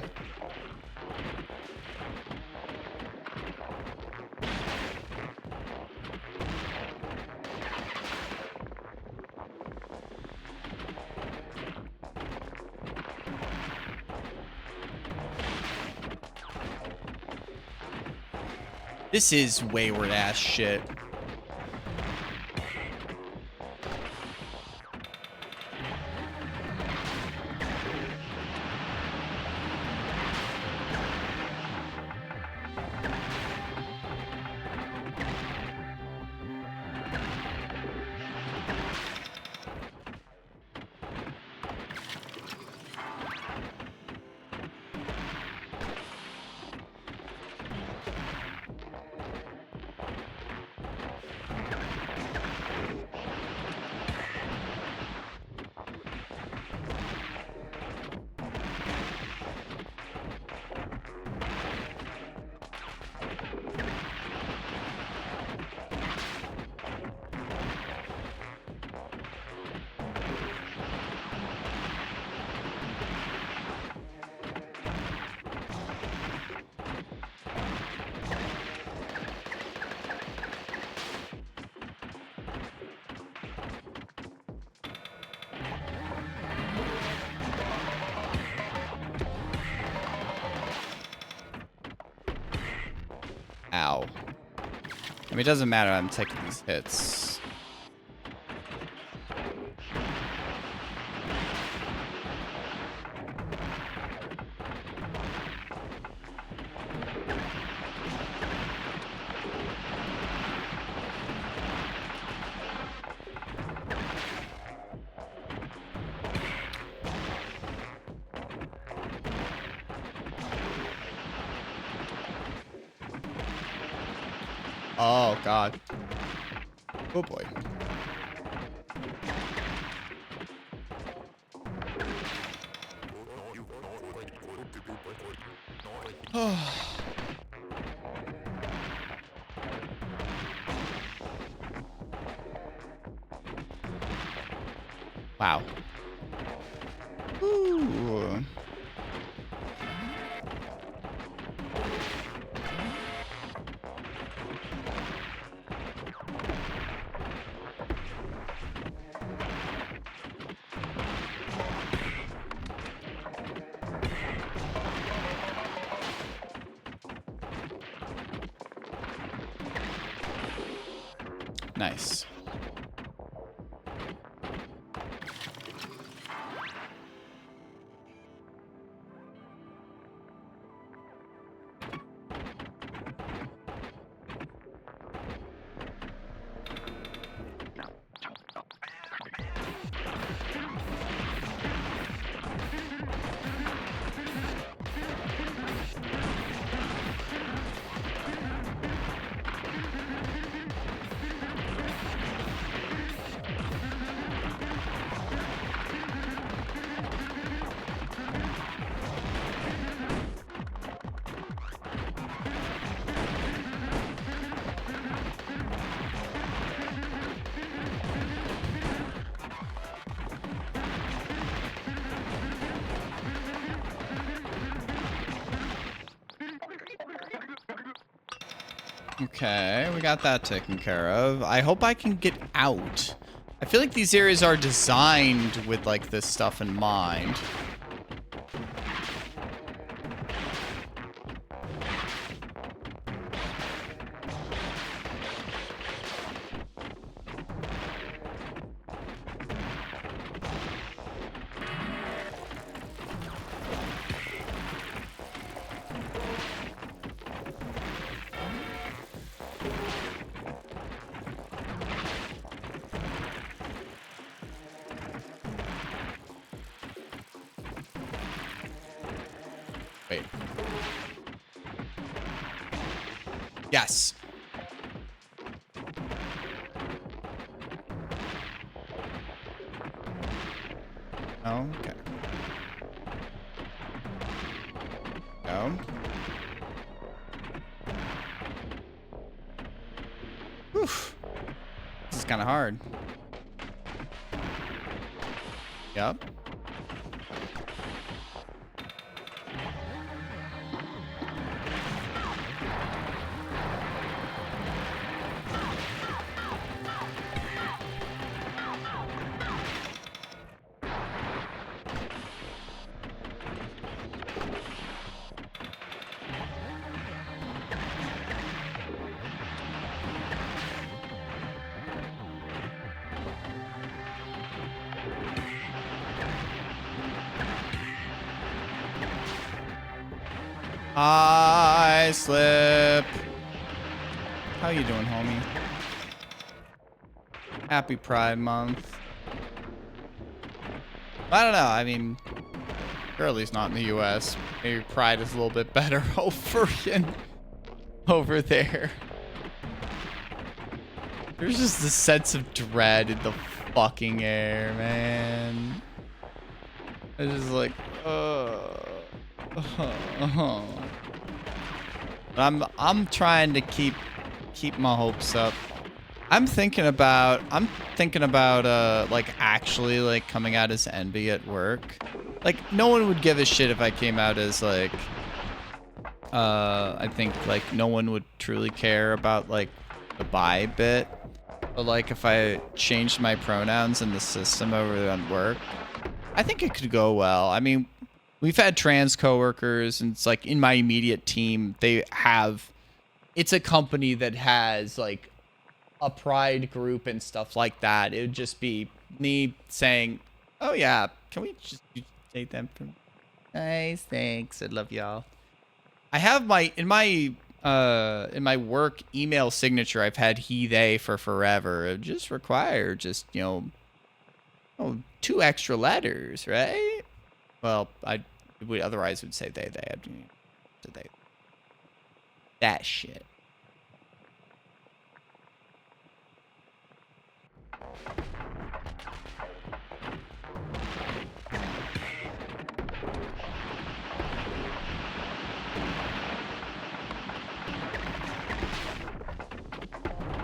This is wayward ass shit. Ow. I mean, it doesn't matter. I'm taking these hits. Oh, God. Oh, boy. Wow. Ooh. Nice. Okay, we got that taken care of. I hope I can get out. I feel like these areas are designed with, like, this stuff in mind. Wait. Yes. Oh, okay. Go. Whew. This is kind of hard. Yep. I slip. How you doing, homie? Happy Pride Month. I don't know. I mean, Curly's not in the U.S. Maybe Pride is a little bit better over there. There's just this sense of dread in the fucking air, man. It's just like, I'm trying to keep my hopes up. I'm thinking about like actually like coming out as Envy at work. Like no one would give a shit if I came out as like I think like no one would truly care about like the bi bit. But like if I changed my pronouns in the system over on work, I think it could go well. I mean, we've had trans coworkers, and it's like in my immediate team, it's a company that has like a pride group and stuff like that. It would just be me saying, "Oh yeah, can we just take them from?" Nice, thanks. I love y'all. I have in my work email signature, I've had he, they for forever. It just require just, you know, 2 extra letters, right? Well, I would otherwise would say they. They. That shit.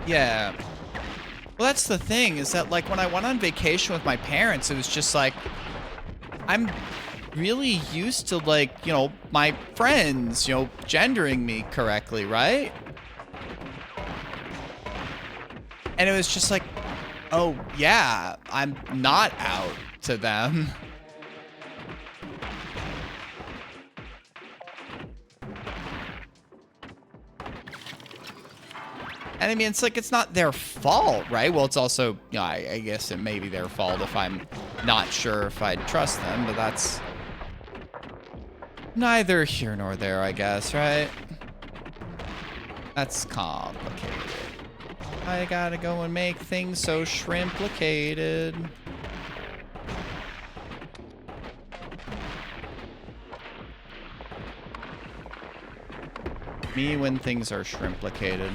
Yeah. Well, that's the thing, is that like when I went on vacation with my parents, it was just like I'm really used to like, you know, my friends, you know, gendering me correctly, right? And it was just like, oh yeah, I'm not out to them. And I mean, it's like, it's not their fault, right? Well, it's also, you know, I guess it may be their fault if I'm not sure if I'd trust them, but that's neither here nor there, I guess, right? That's complicated. I gotta go and make things so shrimplicated. Me when things are shrimplicated.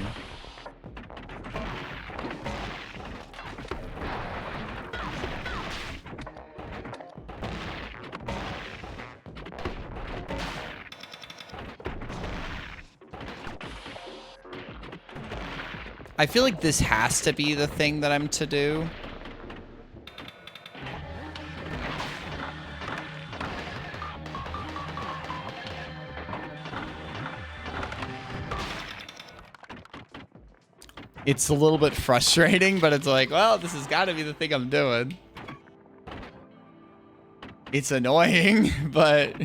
I feel like this has to be the thing that I'm to do. It's a little bit frustrating, but it's like, well, this has got to be the thing I'm doing. It's annoying, but...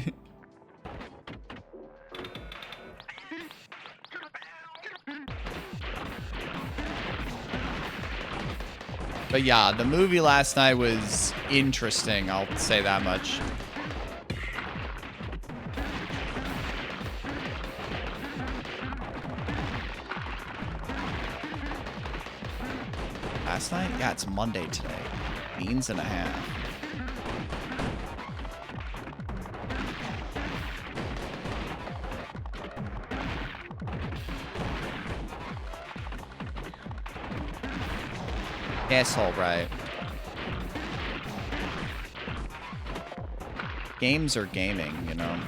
But yeah, the movie last night was interesting, I'll say that much. Last night? Yeah, it's Monday today. Beans and a half. Asshole, right? Games are gaming, you know?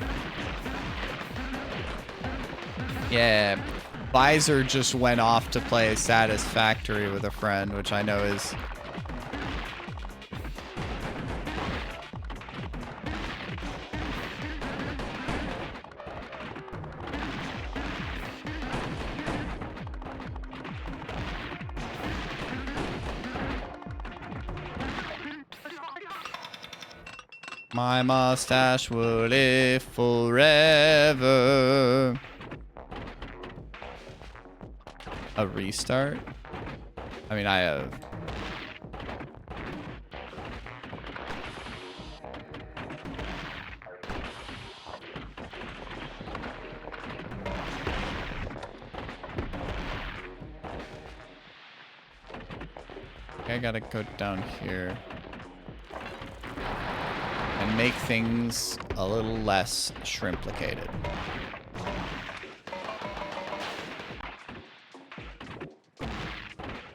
Yeah. Visor just went off to play Satisfactory with a friend, which I know is... My mustache will live forever. A restart? I mean, I have... Okay, I gotta go down here. And make things a little less shrimplicated.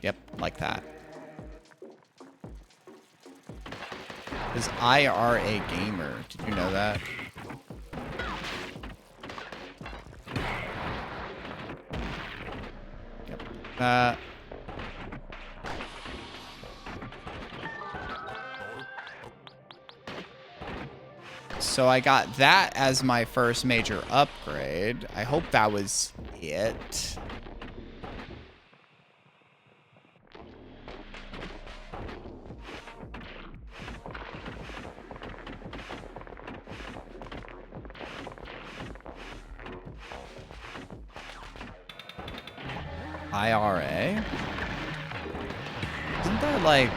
Yep, like that. Because I are a gamer. Did you know that? Yep. So I got that as my first major upgrade. I hope that was it. IRA? Isn't that like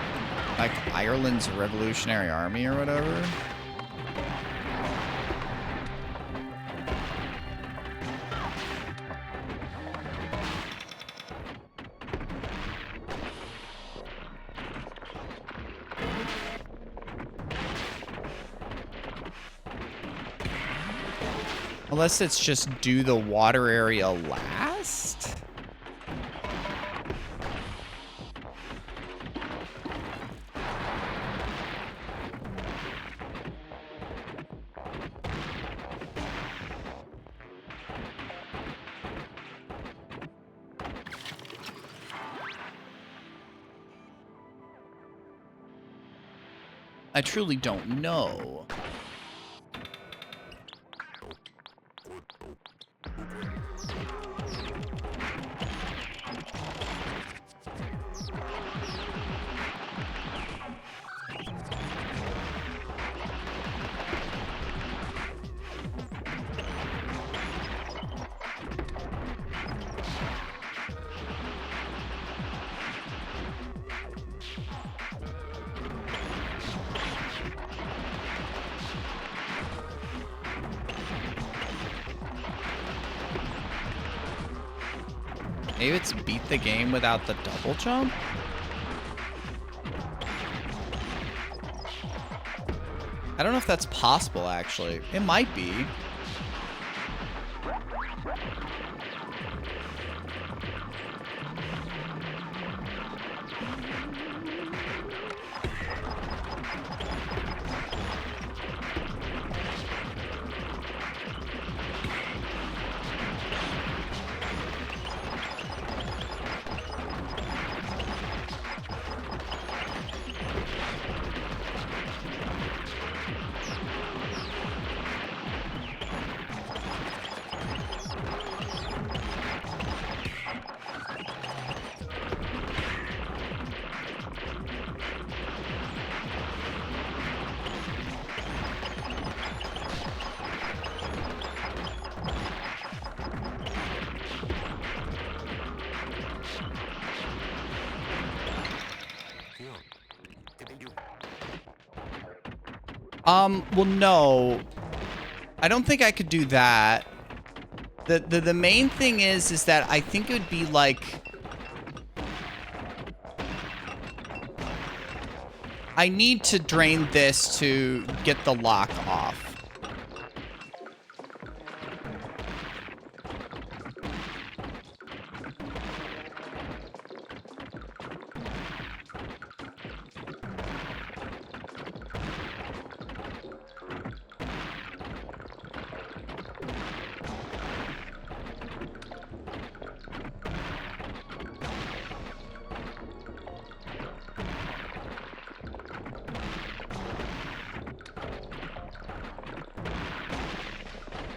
Ireland's Revolutionary Army or whatever? Unless it's just do the water area last? I truly don't know. Maybe it's beat the game without the double jump? I don't know if that's possible, actually. It might be. Well, no. I don't think I could do that. The main thing is that I think it would be like... I need to drain this to get the lock off.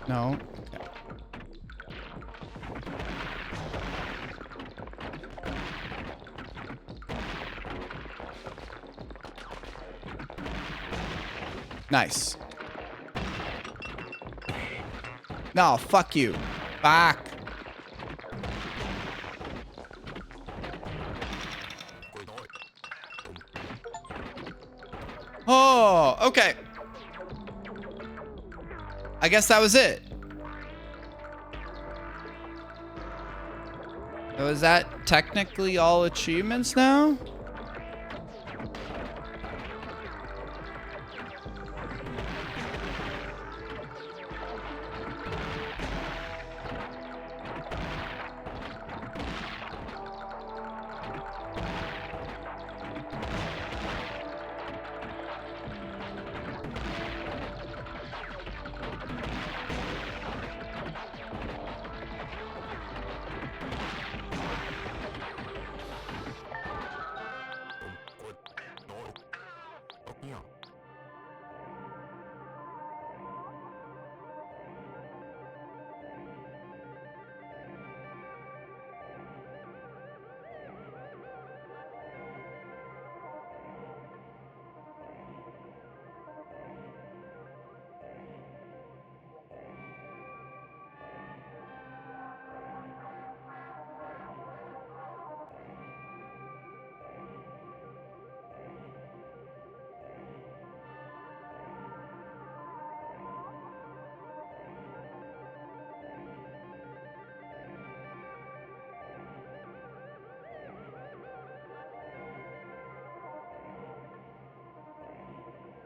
No. Nice. No, fuck you. Back. Oh, okay. I guess that was it. So is that technically all achievements now?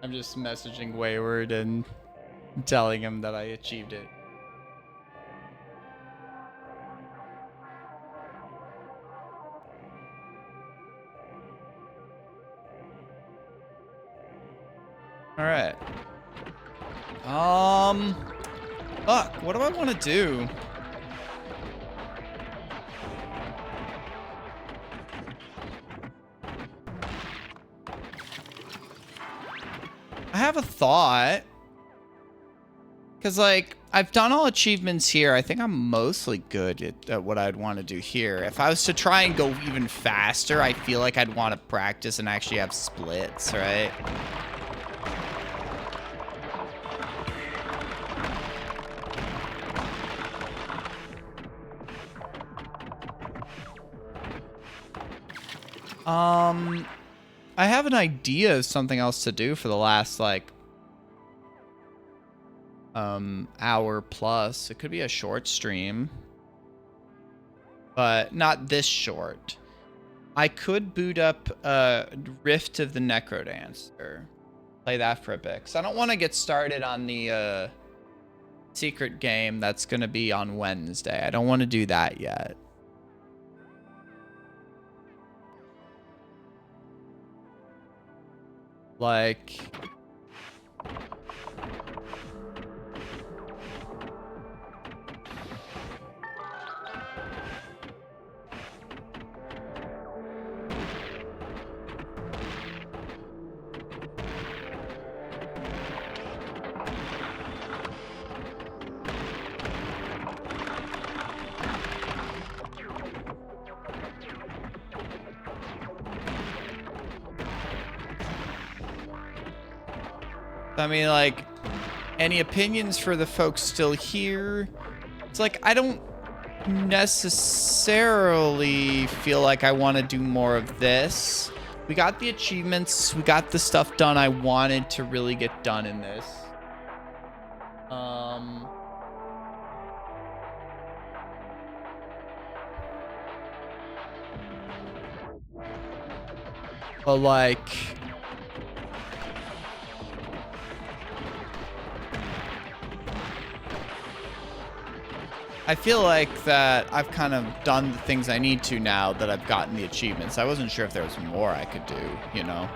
I'm just messaging Wayward and telling him that I achieved it. All right. Fuck, what do I want to do? I have a thought. Because, like, I've done all achievements here. I think I'm mostly good at what I'd want to do here. If I was to try and go even faster, I feel like I'd want to practice and actually have splits, right? I have an idea of something else to do for the last, like, hour plus. It could be a short stream, but not this short. I could boot up Rift of the Necrodancer. Play that for a bit. 'Cause I don't want to get started on the secret game that's going to be on Wednesday. I don't want to do that yet. Like... I mean, like, any opinions for the folks still here? It's like, I don't necessarily feel like I want to do more of this. We got the achievements. We got the stuff done I wanted to really get done in this. But like, I feel like that I've kind of done the things I need to now that I've gotten the achievements. I wasn't sure if there was more I could do, you know?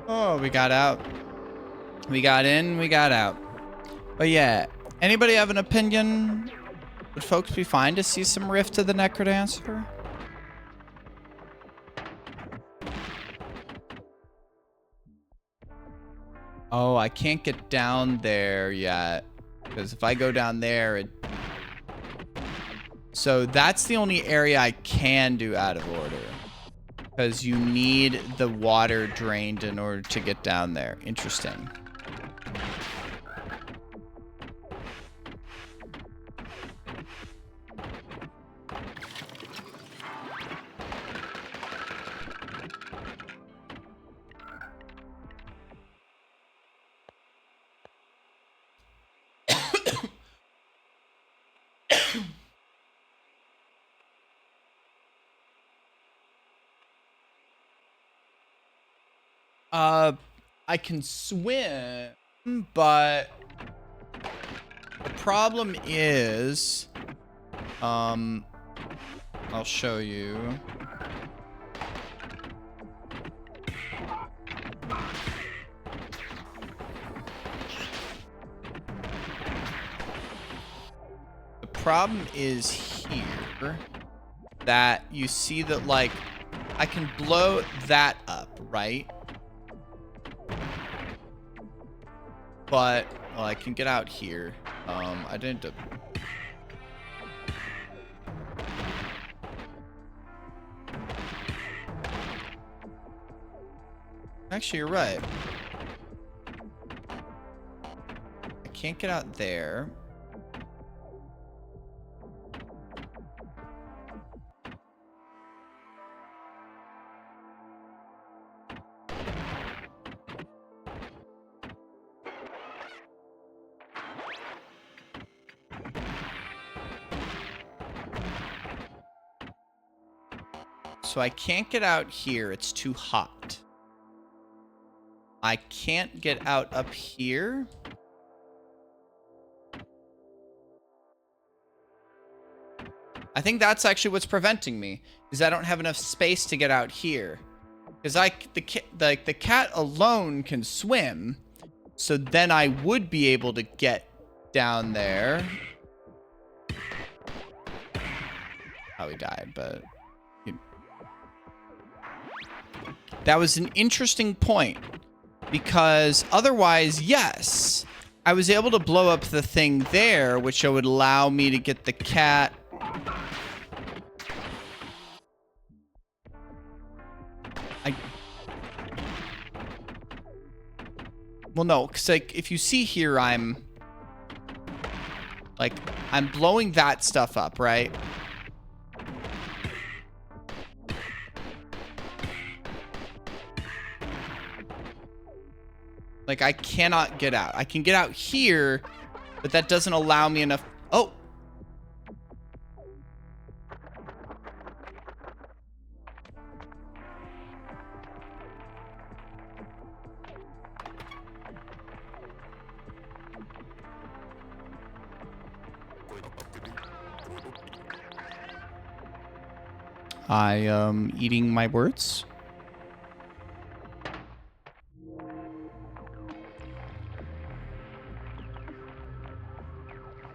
Oh, we got out. We got in, we got out. But yeah, anybody have an opinion? Would folks be fine to see some Rift to the Necrodancer? Oh, I can't get down there yet. Because if I go down there, it... So that's the only area I can do out of order. Because you need the water drained in order to get down there. Interesting. I can swim, but the problem is, I'll show you. The problem is here that you see that, like, I can blow that up, right? But, well, I can get out here. I didn't... Actually, you're right. I can't get out there. So I can't get out here. It's too hot. I can't get out up here. I think that's actually what's preventing me, is I don't have enough space to get out here. Because the cat alone can swim, so then I would be able to get down there. how he died, but that was an interesting point because otherwise, yes, I was able to blow up the thing there, which would allow me to get the cat. Well, no, because like if you see here, I'm blowing that stuff up, right? Like I cannot get out. I can get out here, but that doesn't allow me enough. Oh. I am eating my words.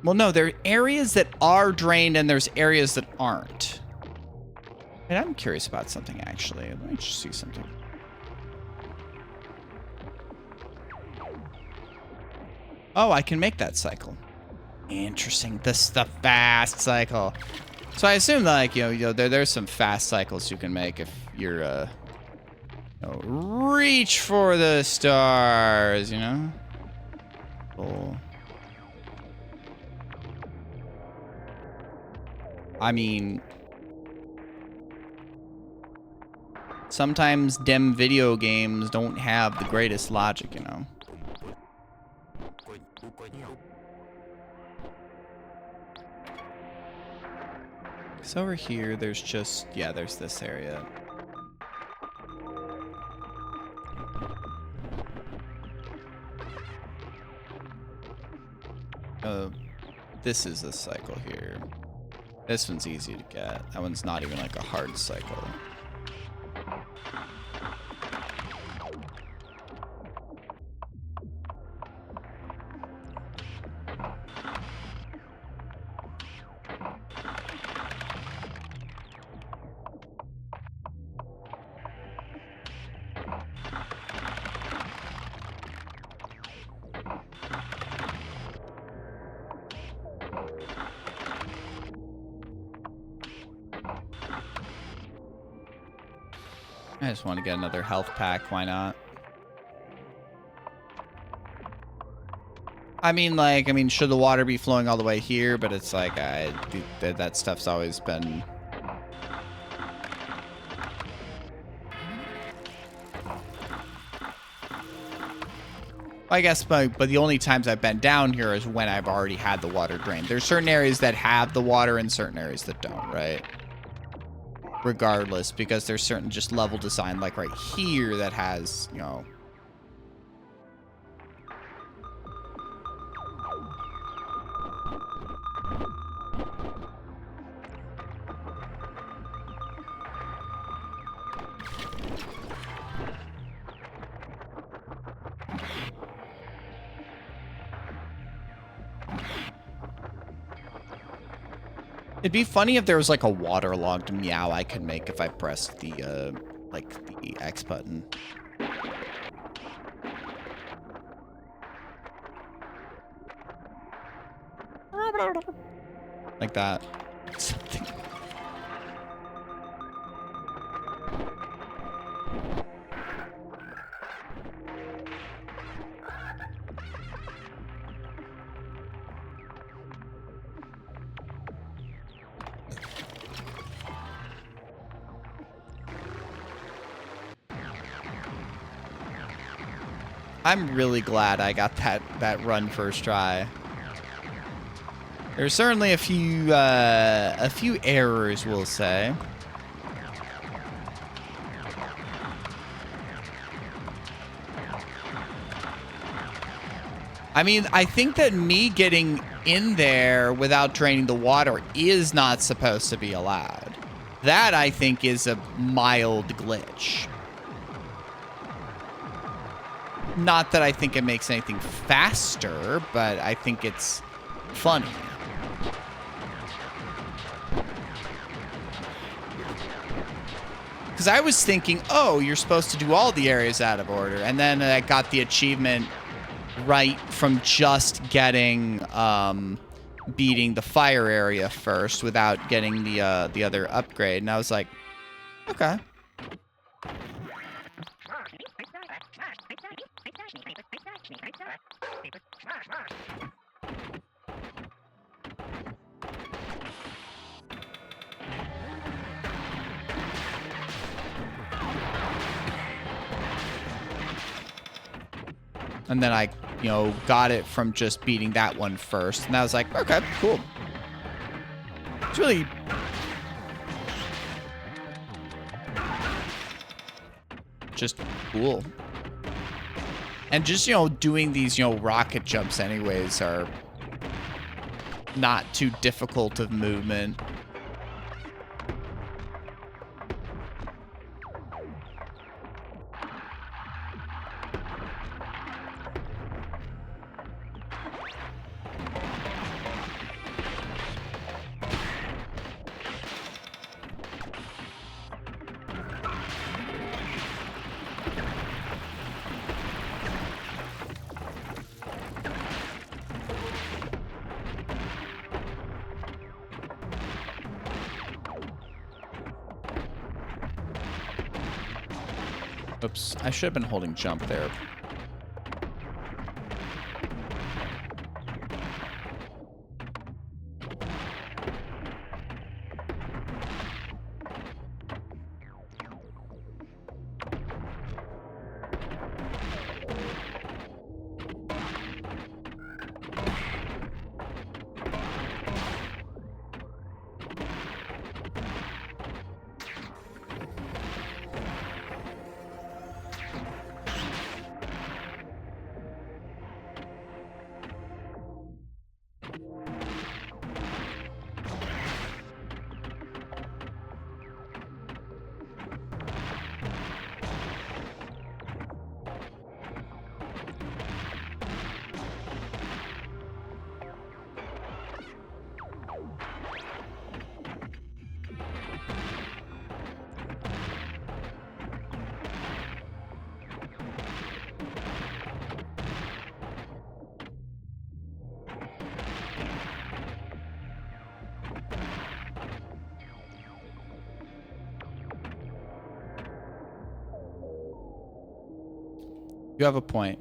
Well, no, there are areas that are drained and there's areas that aren't. And I'm curious about something, actually. Let me just see something. Oh, I can make that cycle. Interesting. This is the fast cycle. So I assume, like, you know, there's some fast cycles you can make if you're, reach for the stars, you know? Cool. I mean, sometimes dem video games don't have the greatest logic, you know? So over here, there's just, yeah, there's this area. This is a cycle here. This one's easy to get. That one's not even like a hard cycle. I just want to get another health pack. Why not? I mean, should the water be flowing all the way here? But it's like, that stuff's always been... I guess, but the only times I've been down here is when I've already had the water drained. There's certain areas that have the water and certain areas that don't, right? Regardless, because there's certain just level design, like right here, that has, you know... It'd be funny if there was like a waterlogged meow I could make if I pressed the, like the X button. Like that. Something. I'm really glad I got that run first try. There's certainly a few errors, we'll say. I mean, I think that me getting in there without draining the water is not supposed to be allowed. That, I think, is a mild glitch. Not that I think it makes anything faster, but I think it's funny. Because I was thinking, oh, you're supposed to do all the areas out of order. And then I got the achievement right from just getting, beating the fire area first without getting the other upgrade. And I was like, okay. And then I, got it from just beating that one first. And I was like, okay, cool. It's really... just cool. And just, doing these, rocket jumps anyways are not too difficult of movement. Oops, I should have been holding jump there. You have a point.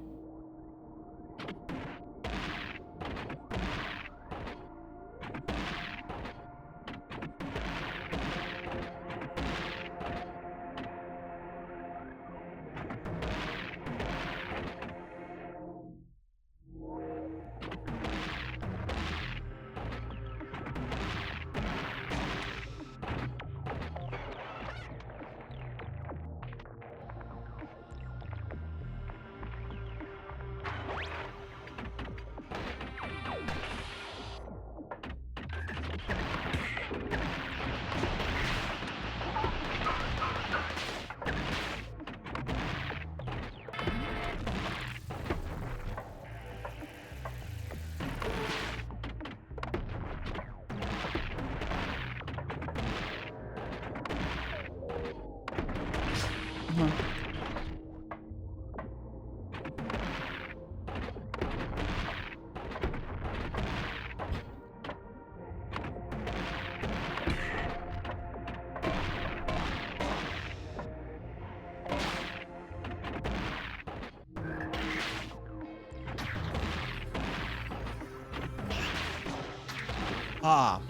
Ah.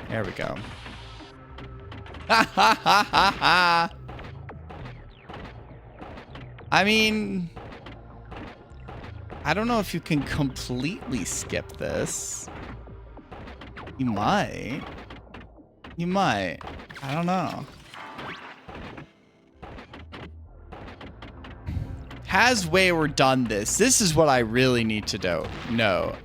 There we go. Ha ha ha ha ha! I mean, I don't know if you can completely skip this. You might. You might. I don't know. Has Wayward done this? This is what I really need to know.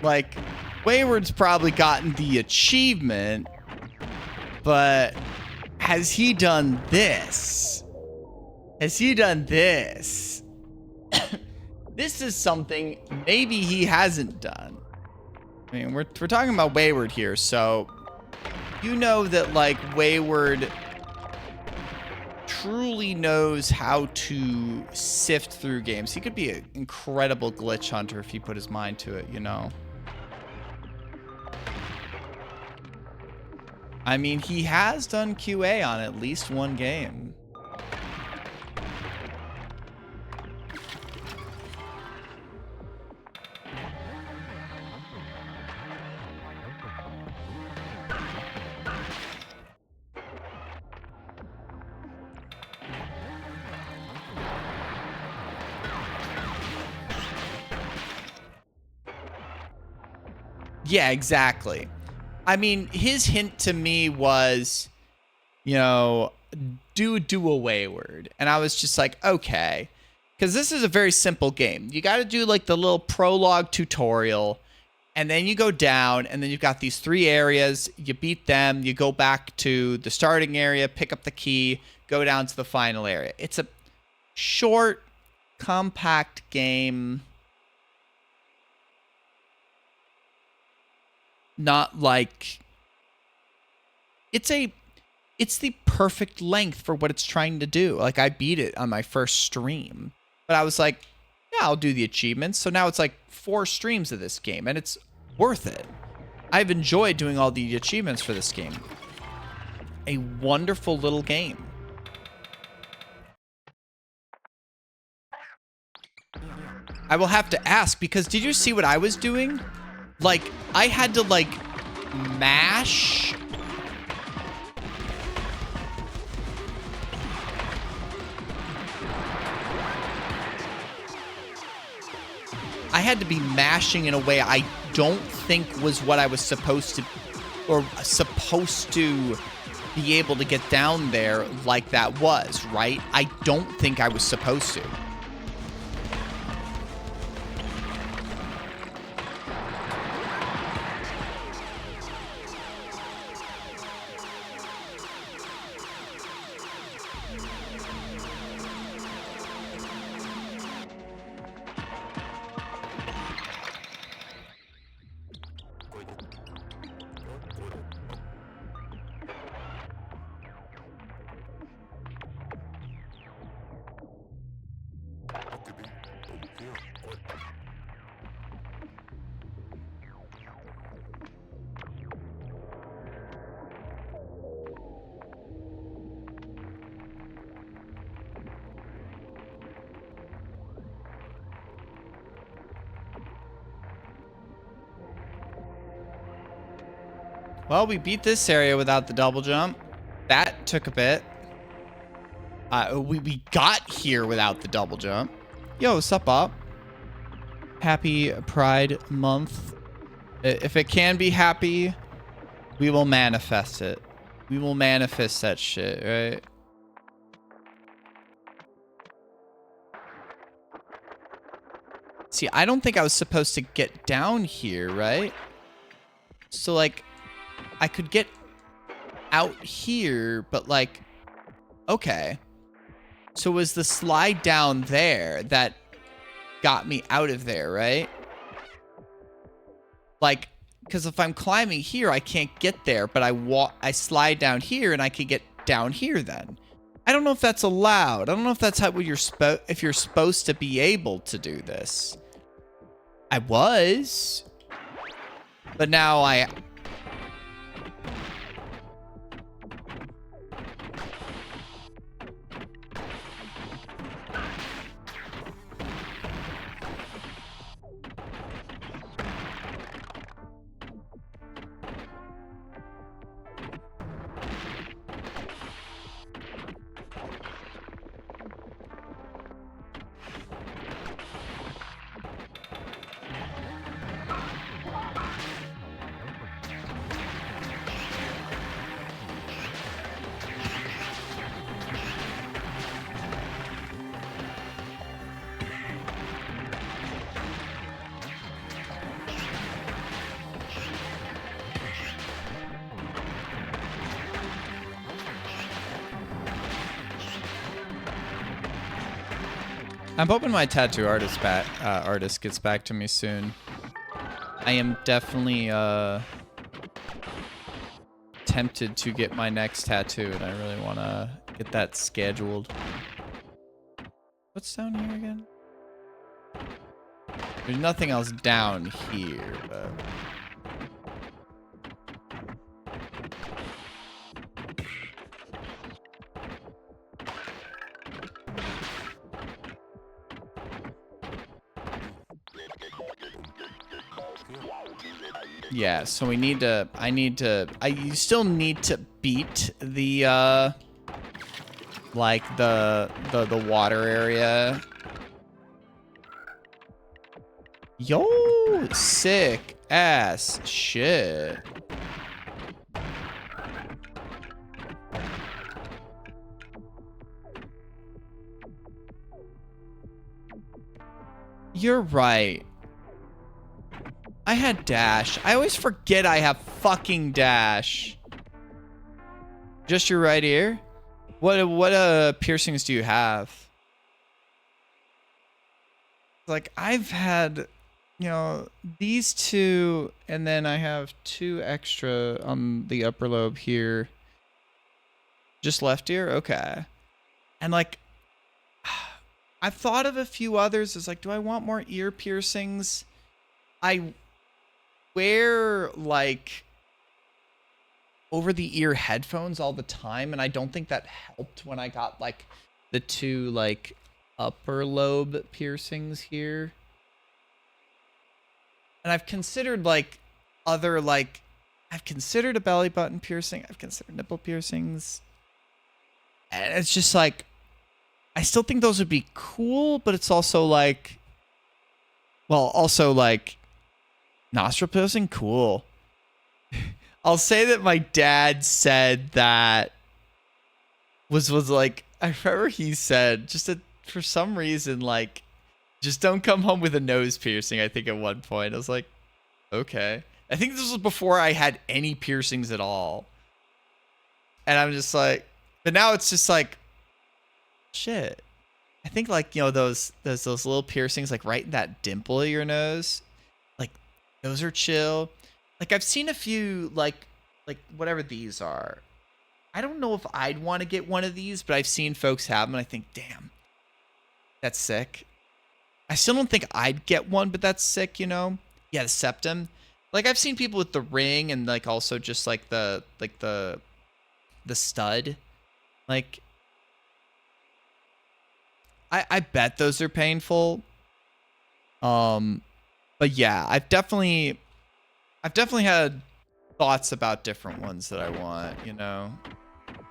Like, Wayward's probably gotten the achievement, but has he done this? Has he done this? This is something maybe he hasn't done. I mean, we're talking about Wayward here, so you know that, like, Wayward truly knows how to sift through games. He could be an incredible glitch hunter if he put his mind to it, you know? I mean, he has done QA on at least one game. Yeah, exactly. I mean, his hint to me was, you know, do a Wayward. And I was just like, okay. Because this is a very simple game. You got to do like the little prologue tutorial. And then you go down. And then you've got these 3 areas. You beat them. You go back to the starting area. Pick up the key. Go down to the final area. It's a short, compact game. Not like it's the perfect length for what it's trying to do. Like, I beat it on my first stream, but I was like, yeah, I'll do the achievements. So now it's like 4 streams of this game, and it's worth it. I've enjoyed doing all the achievements for this game. A wonderful little game. I will have to ask, because did you see what I was doing? Like, I had to, like, mash. I had to be mashing in a way I don't think was what I was supposed to, or supposed to be able to get down there like that was, right? I don't think I was supposed to. Well, we beat this area without the double jump. That took a bit. We got here without the double jump. Yo, what's up, Bob? Happy Pride Month. If it can be happy, we will manifest it. We will manifest that shit, right? See, I don't think I was supposed to get down here, right? So, like, I could get out here, but, like, okay. So it was the slide down there that got me out of there, right? Like, because if I'm climbing here, I can't get there, but I slide down here and I can get down here then. I don't know if that's allowed. I don't know if that's how if you're supposed to be able to do this. I was, but now I... I'm hoping my tattoo artist gets back to me soon. I am definitely tempted to get my next tattoo, and I really want to get that scheduled. What's down here again? There's nothing else down here, but... Yeah, so we need to, you still need to beat the, like, the water area. Yo, sick ass shit. You're right. I had dash. I always forget I have fucking dash. Just your right ear? What piercings do you have? Like, I've had, you know, these two, and then I have 2 extra on the upper lobe here. Just left ear? Okay. And like, I've thought of a few others. It's like, do I want more ear piercings? I wear like over the ear headphones all the time, and I don't think that helped when I got like the 2 like upper lobe piercings here. And I've considered like other like, I've considered a belly button piercing, I've considered nipple piercings, and it's just like, I still think those would be cool, but it's also like, well, also like nostril piercing, cool. I'll say that my dad said that was like, I remember he said just for some reason, like, just don't come home with a nose piercing. I think at one point I was like, okay. I think this was before I had any piercings at all. And I'm just like, but now it's just like, shit. I think like, you know, those little piercings like right in that dimple of your nose, like those are chill. Like I've seen a few like whatever these are. I don't know if I'd want to get one of these, but I've seen folks have them and I think, damn, that's sick. I still don't think I'd get one, but that's sick, you know? Yeah, the septum. Like I've seen people with the ring and like also just like the stud. Like I bet those are painful. But yeah, I've definitely had thoughts about different ones that I want, you know.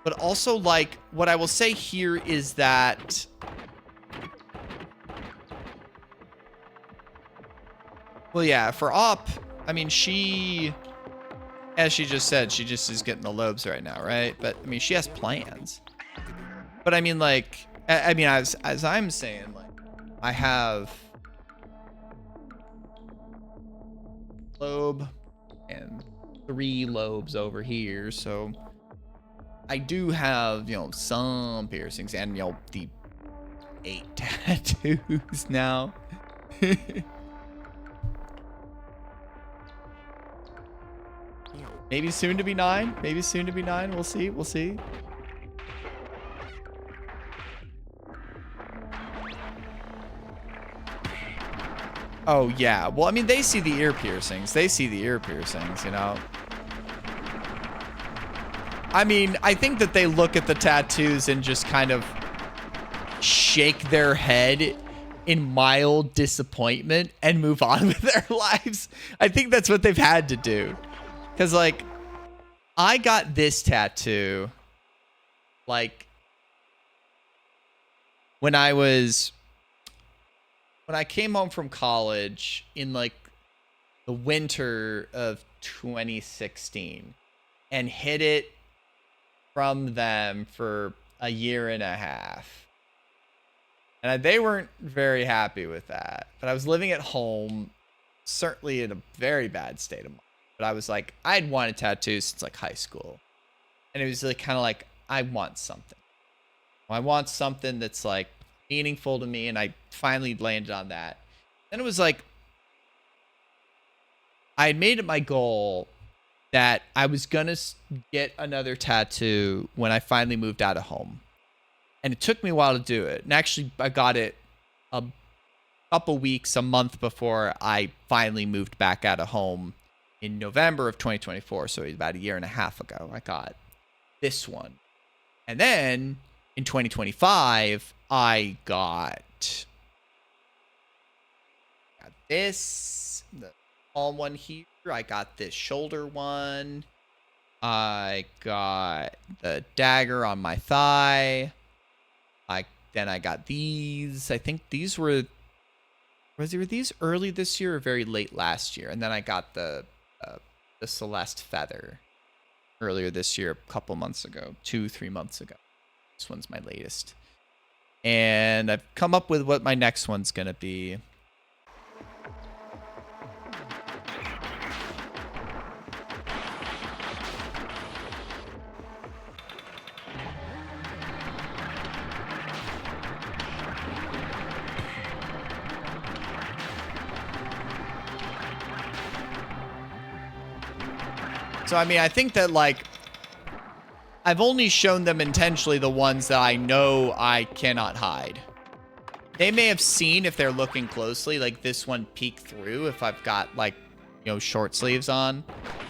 But also like what I will say here is that well, yeah, for Op, I mean, she, as she just said, she just is getting the lobes right now, right? But I mean, she has plans. But I mean, like, I mean, as I'm saying, like, I have lobe and 3 lobes over here, so I do have, you know, some piercings and, you know, the 8 tattoos now. Maybe soon to be 9. Maybe soon to be 9. We'll see. We'll see. Oh, yeah. Well, I mean, they see the ear piercings. They see the ear piercings, you know. I mean, I think that they look at the tattoos and just kind of shake their head in mild disappointment and move on with their lives. I think that's what they've had to do. Because, like, I got this tattoo, like, when I came home from college in, like, the winter of 2016 and hid it from them for a year and a half. And they weren't very happy with that. But I was living at home, certainly in a very bad state of mind. But I was like, I'd wanted tattoos since like high school. And it was like kind of like, I want something. I want something that's like meaningful to me, and I finally landed on that. Then it was like, I had made it my goal that I was gonna get another tattoo when I finally moved out of home. And it took me a while to do it. And actually, I got it a couple weeks, a month before I finally moved back out of home in November of 2024. So about a year and a half ago, I got this one. And then in 2025, I got this, the small one here. I got this shoulder one. I got the dagger on my thigh. Then I got these. I think these were these early this year or very late last year? And then I got the Celeste feather earlier this year, a couple months ago, 2-3 months ago. This one's my latest. And I've come up with what my next one's gonna be. So, I mean, I think that, like, I've only shown them intentionally the ones that I know I cannot hide. They may have seen, if they're looking closely, like this one peek through if I've got, like, you know, short sleeves on.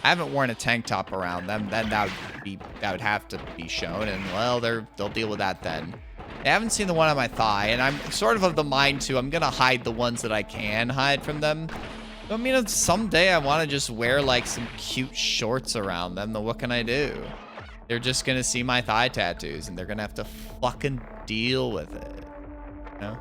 I haven't worn a tank top around them. Then that would have to be shown, and, well, they'll deal with that then. They haven't seen the one on my thigh, and I'm sort of the mind, too, I'm gonna hide the ones that I can hide from them. I mean, someday I want to just wear, like, some cute shorts around them. Then what can I do? They're just going to see my thigh tattoos, and they're going to have to fucking deal with it. You know?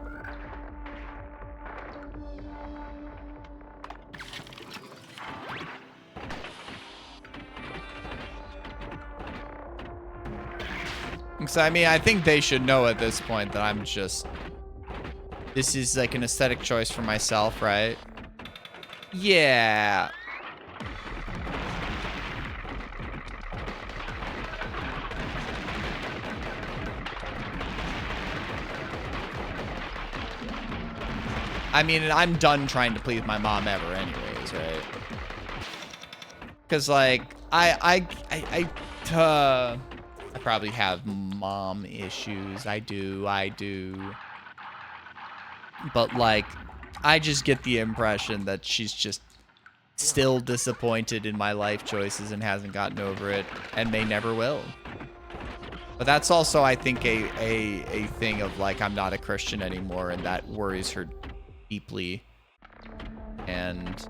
So, I mean, I think they should know at this point that I'm just... This is, like, an aesthetic choice for myself, right? Yeah. I mean, I'm done trying to please my mom ever anyways, right? Because, like, I probably have mom issues. I do. But, like, I just get the impression that she's just still disappointed in my life choices and hasn't gotten over it and may never will. But that's also, I think, a thing of, like, I'm not a Christian anymore, and that worries her deeply. And...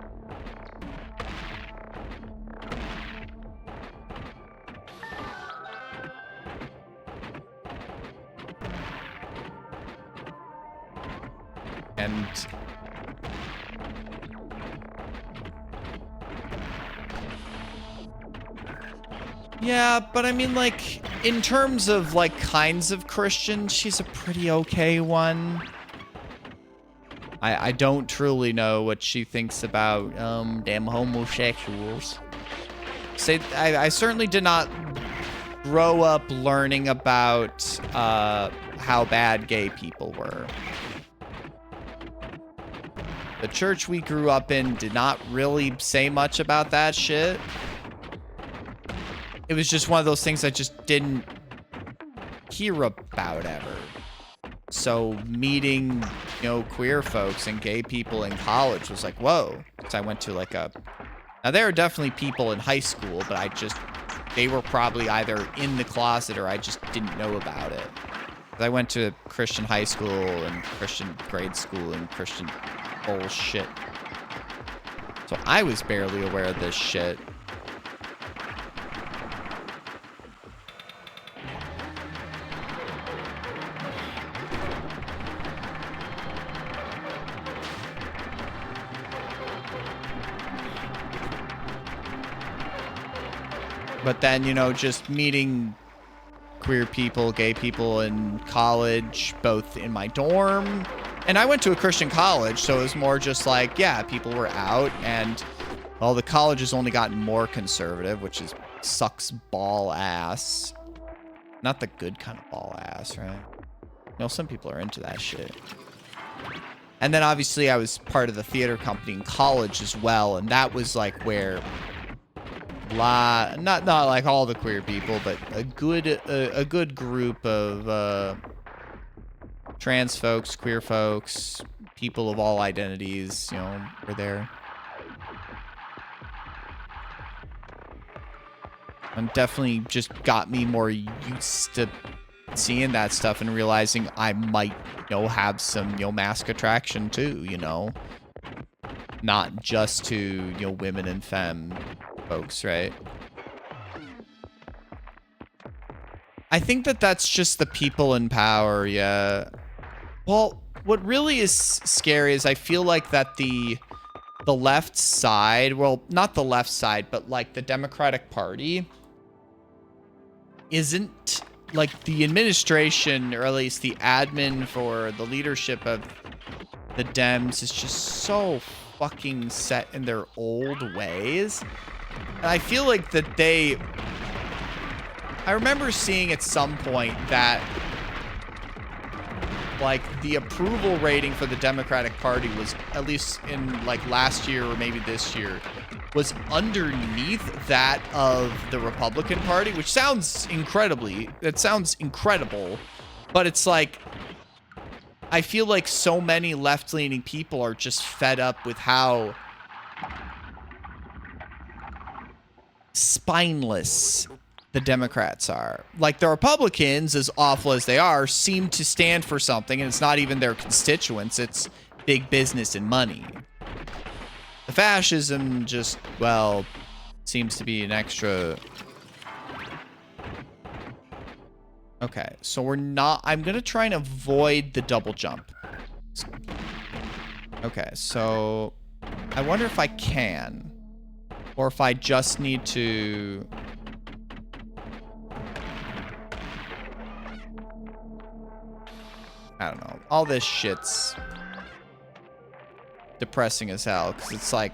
yeah, but I mean, like, in terms of, like, kinds of Christian, she's a pretty okay one. I don't truly know what she thinks about, damn homosexuals. I certainly did not grow up learning about, how bad gay people were. The church we grew up in did not really say much about that shit. It was just one of those things I just didn't hear about ever. So meeting, you know, queer folks and gay people in college was like, whoa. So I went to like a... Now, there are definitely people in high school, but they were probably either in the closet or I just didn't know about it. I went to Christian high school and Christian grade school and Christian bullshit. So I was barely aware of this shit. But then, you know, just meeting queer people, gay people in college, both in my dorm. And I went to a Christian college, so it was more just like, yeah, people were out. And, well, the college has only gotten more conservative, which sucks ball ass. Not the good kind of ball ass, right? know, some people are into that shit. And then obviously I was part of the theater company in college as well, and that was like where not like all the queer people, but a good group of trans folks, queer folks, people of all identities, you know, were there. And definitely just got me more used to seeing that stuff and realizing I might, you know, have some, you know, mask attraction too, you know. Not just to, you know, women and femme folks, right? I think that that's just the people in power, yeah. Well, what really is scary is I feel like that the left side, well, not the left side, but like the Democratic Party isn't, like, the administration, or at least the admin for the leadership of the Dems is just so fucking set in their old ways. And I feel like that I remember seeing at some point that, like, the approval rating for the Democratic Party was, at least in, like, last year or maybe this year, was underneath that of the Republican Party, which sounds incredible, but it's like, I feel like so many left-leaning people are just fed up with how spineless the Democrats are. Like, the Republicans, as awful as they are, seem to stand for something, and it's not even their constituents, it's big business and money. The fascism just, well, seems to be an extra... Okay, so we're not... I'm going to try and avoid the double jump. Okay, so... I wonder if I can. Or if I just need to... I don't know. All this shit's depressing as hell, because it's like,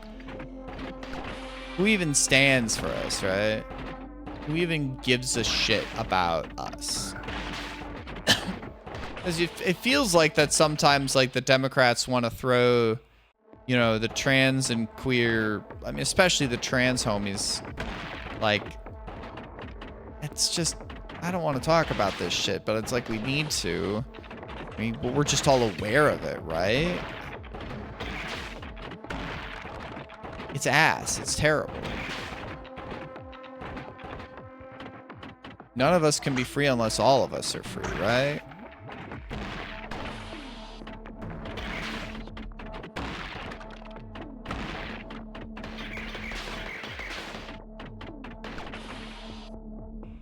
who even stands for us, right? Who even gives a shit about us? Because it feels like that sometimes, like, the Democrats want to throw, you know, the trans and queer, I mean, especially the trans homies, like, it's just, I don't want to talk about this shit, but it's like we need to. I mean, we're just all aware of it, right? It's ass. It's terrible. None of us can be free unless all of us are free, right?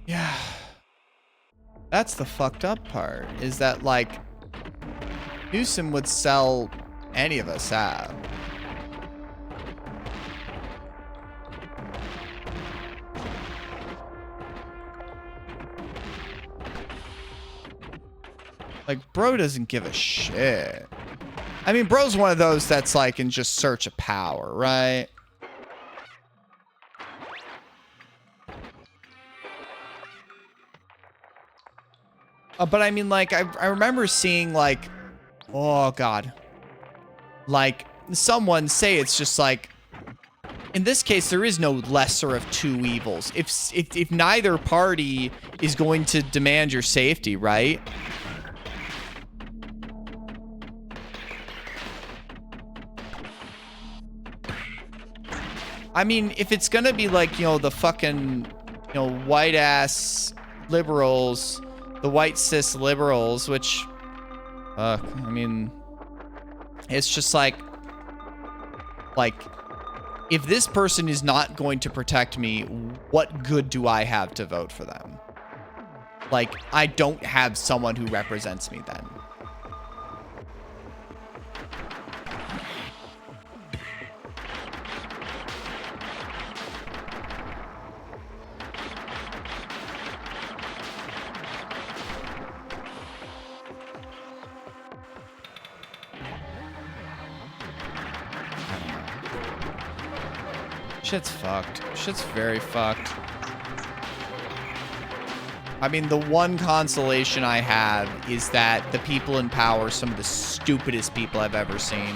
Yeah. That's the fucked up part, is that, like, Newsom would sell any of us out. Like, bro doesn't give a shit. I mean, bro's one of those that's, like, in just search of power, right? But I mean, like, I remember seeing, like, oh, God. Like, someone say it's just, like, in this case, there is no lesser of two evils. If neither party is going to demand your safety, right? I mean, if it's gonna be like, you know, the fucking, you know, white ass liberals, the white cis liberals, which, I mean, it's just like, if this person is not going to protect me, what good do I have to vote for them? Like, I don't have someone who represents me then. Shit's fucked. Shit's very fucked. I mean, the one consolation I have is that the people in power are some of the stupidest people I've ever seen.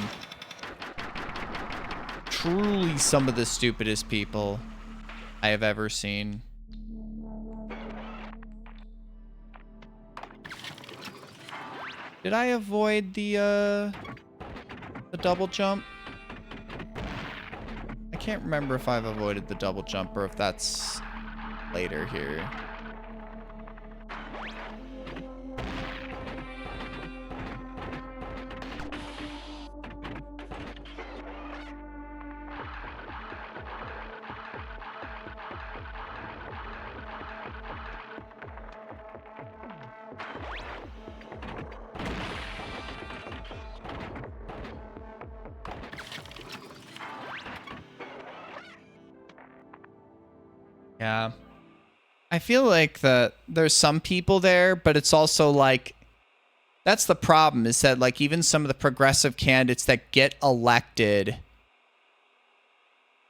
Truly some of the stupidest people I have ever seen. Did I avoid the double jump? I can't remember if I've avoided the double jump or if that's later here. Yeah. I feel like that there's some people there, but it's also like, that's the problem, is that like even some of the progressive candidates that get elected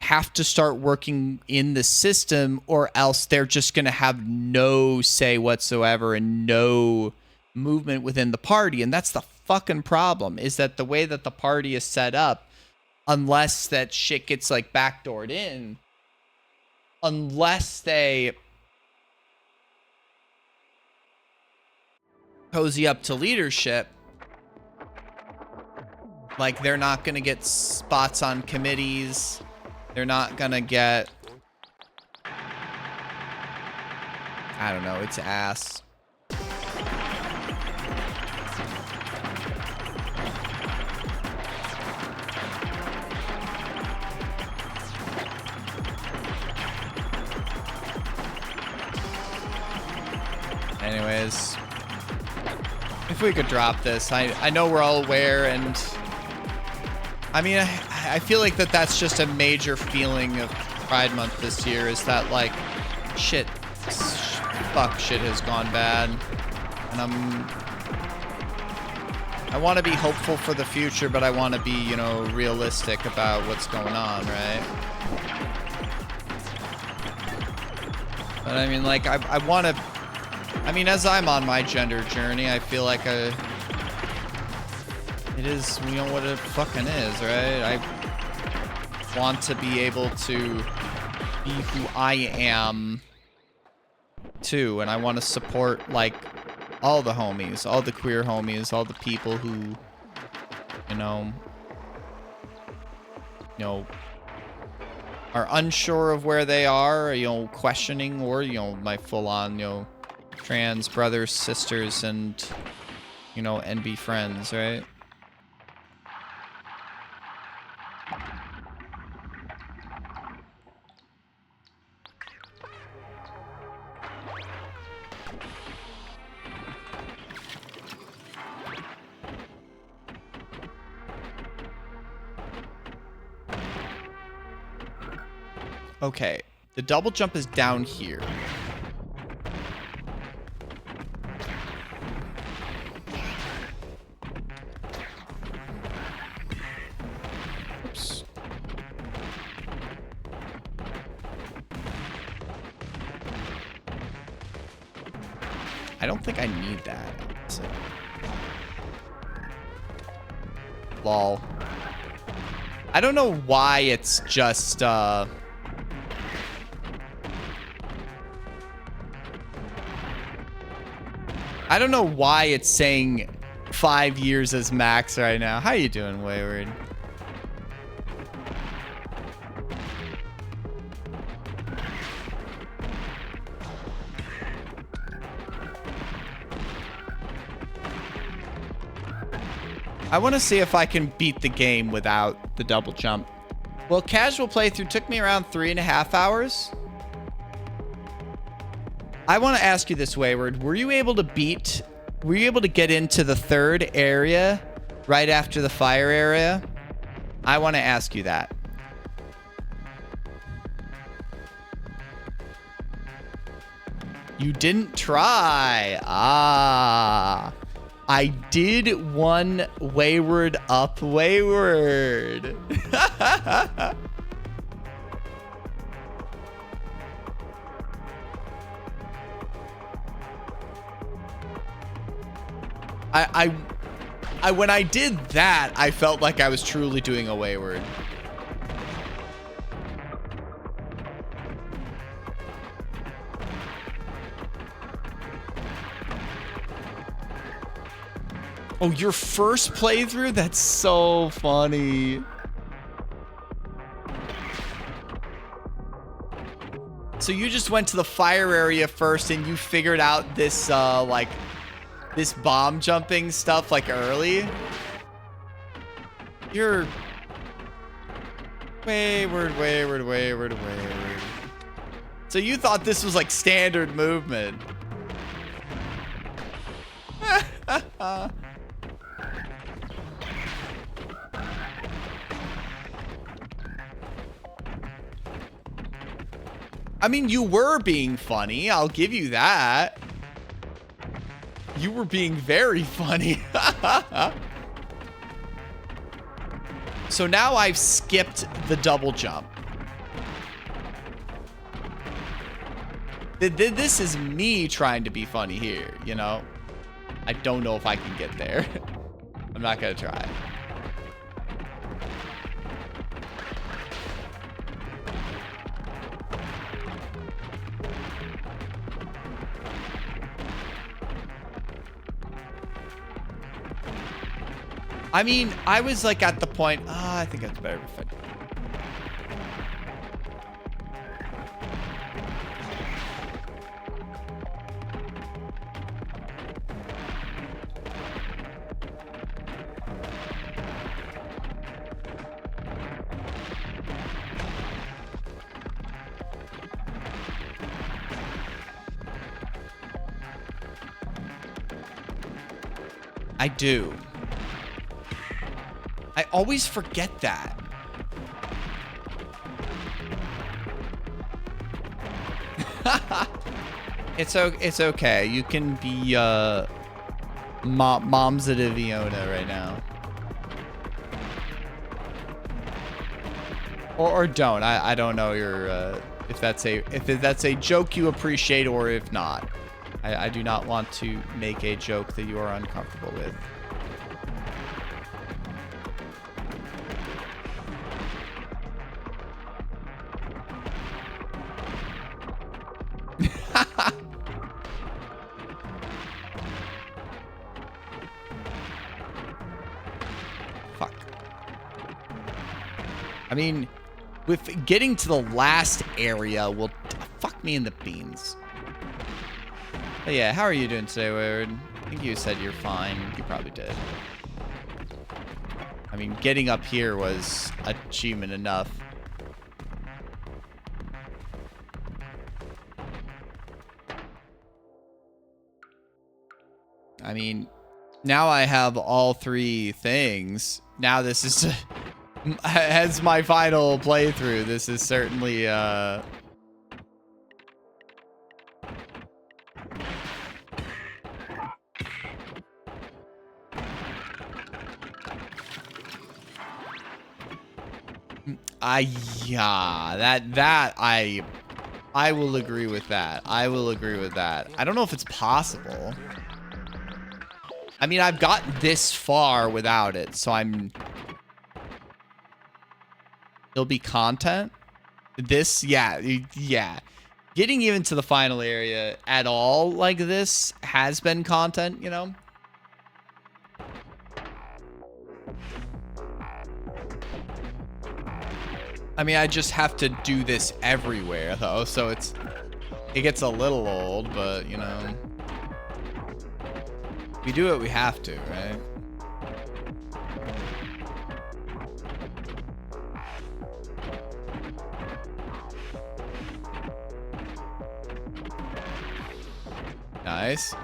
have to start working in the system, or else they're just going to have no say whatsoever and no movement within the party. And that's the fucking problem, is that the way that the party is set up, unless that shit gets like backdoored in, unless they cozy up to leadership, like they're not going to get spots on committees. They're not going to get, I don't know, it's ass. Anyways, if we could drop this, I know we're all aware, and I mean, I feel like that's just a major feeling of Pride Month this year, is that like shit has gone bad, and I want to be hopeful for the future, but I want to be, you know, realistic about what's going on, right? But I mean, like, I want to, I mean, as I'm on my gender journey, I feel like it is, you know, what it fucking is, right? I want to be able to be who I am too, and I want to support like all the homies, all the queer homies, all the people who, you know, are unsure of where they are, you know, questioning, or, you know, my full-on, you know, trans brothers, sisters, and, you know, and be friends, right? Okay, the double jump is down here. Oops. I don't think I need that. So. Lol. I don't know why it's just, I don't know why it's saying 5 years as max right now. How you doing, Wayward? I want to see if I can beat the game without the double jump. Well, casual playthrough took me around 3.5 hours. I want to ask you this, Wayward. Were you able to get into the third area right after the fire area? I want to ask you that. You didn't try. Ah. I did one Wayward up Wayward. When I did that, I felt like I was truly doing a wayward. Oh, your first playthrough? That's so funny. So you just went to the fire area first and you figured out this, like, this bomb jumping stuff, like, early? You're wayward. So you thought this was, like, standard movement. I mean, you were being funny. I'll give you that. You were being very funny. So now I've skipped the double jump. This is me trying to be funny here, you know? I don't know if I can get there. I'm not gonna try. I mean, I was like at the point, I think that's better if I do. I always forget that. It's okay. You can be Mom's at Iviona right now. Or don't. I don't know your if that's a joke you appreciate or if not. I do not want to make a joke that you are uncomfortable with. Fuck. I mean, with getting to the last area will fuck me in the beans. But yeah, how are you doing today, Wayward? I think you said you're fine. You probably did. I mean, getting up here was achievement enough. I mean, now I have all three things. Now this is as my final playthrough. This is certainly yeah, that I will agree with that. I will agree with that. I don't know if it's possible. I mean, I've gotten this far without it, so there'll be content. This, yeah. Getting even to the final area at all like this has been content, you know? I mean, I just have to do this everywhere, though, so it gets a little old, but, you know. We do what we have to, right? Nice.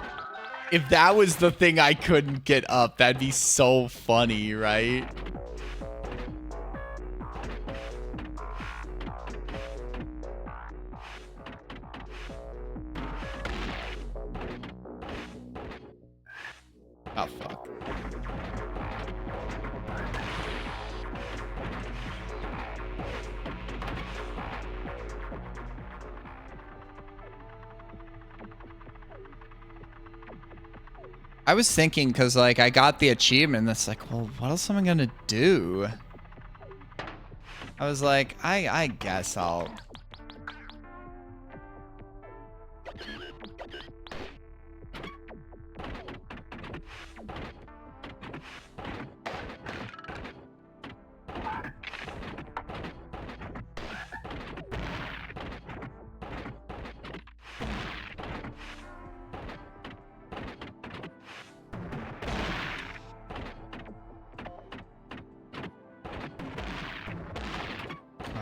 If that was the thing I couldn't get up, that'd be so funny, right? Oh, fuck. I was thinking, because, like, I got the achievement, and it's like, well, what else am I going to do? I was like, I guess I'll...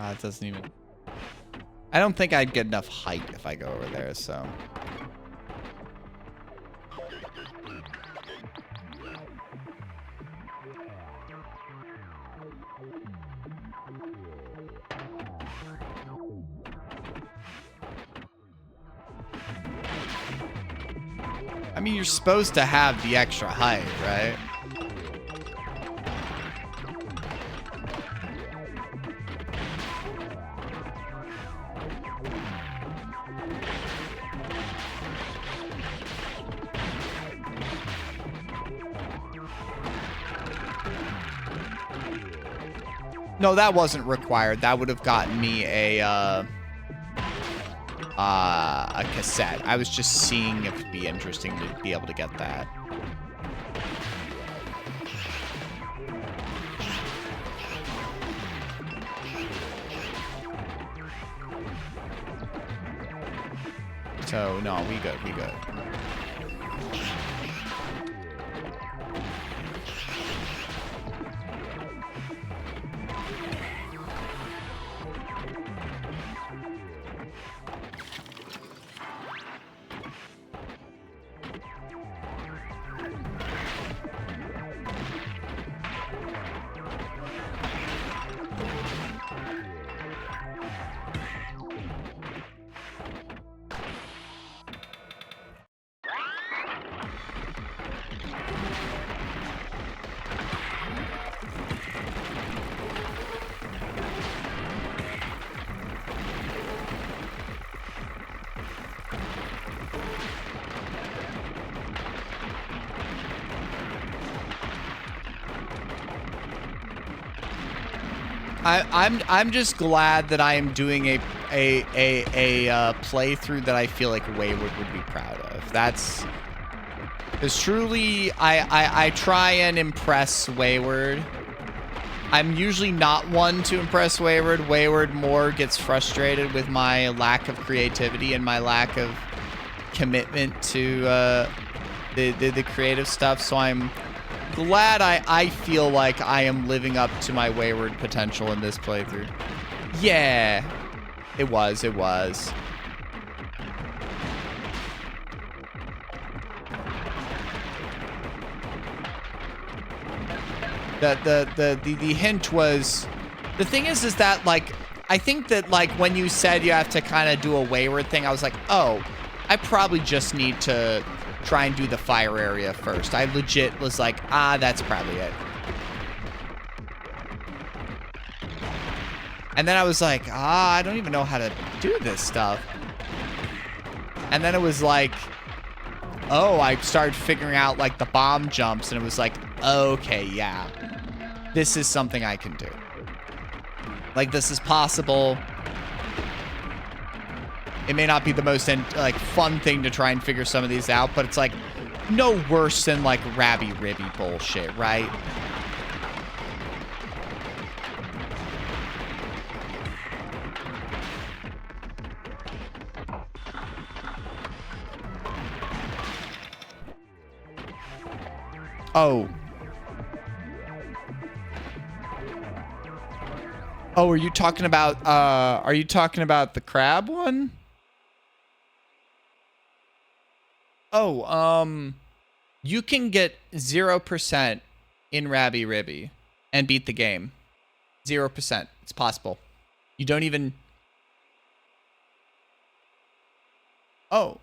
It doesn't even... I don't think I'd get enough height if I go over there, so... I mean, you're supposed to have the extra height, right? No, that wasn't required. That would have gotten me a cassette. I was just seeing if it'd be interesting to be able to get that. So, no, we good, we good. I'm just glad that I am doing a playthrough that I feel like Wayward would be proud of. That's because truly I try and impress Wayward. I'm usually not one to impress Wayward. Wayward more gets frustrated with my lack of creativity and my lack of commitment to the creative stuff. So I'm glad I feel like I am living up to my Wayward potential in this playthrough. Yeah, it was. The hint was, the thing is that, like, I think that, like, when you said you have to kind of do a Wayward thing, I was like, oh, I probably just need to try and do the fire area first. I legit was like, that's probably it. And then I was like, I don't even know how to do this stuff. And then it was like, oh, I started figuring out, like, the bomb jumps, and it was like, okay, yeah. This is something I can do. Like, this is possible. It may not be the most, like, fun thing to try and figure some of these out, but it's, like, no worse than, like, rabby-ribby bullshit, right? Oh. Oh, are you talking about the crab one? Oh, you can get 0% in Rabby Ribby and beat the game. 0%. It's possible. You don't even... Oh.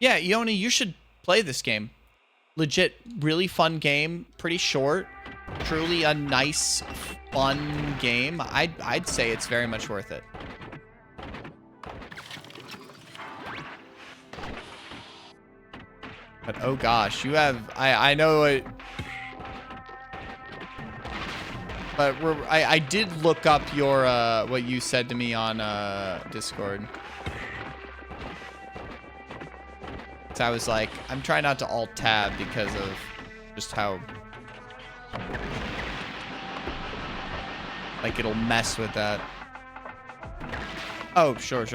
Yeah, Yoni, you should play this game. Legit, really fun game. Pretty short. Truly a nice, fun game. I'd say it's very much worth it. But oh gosh, you have, I know it. But I did look up your, what you said to me on Discord. So I was like, I'm trying not to alt tab because of just how, like, it'll mess with that. Oh, sure.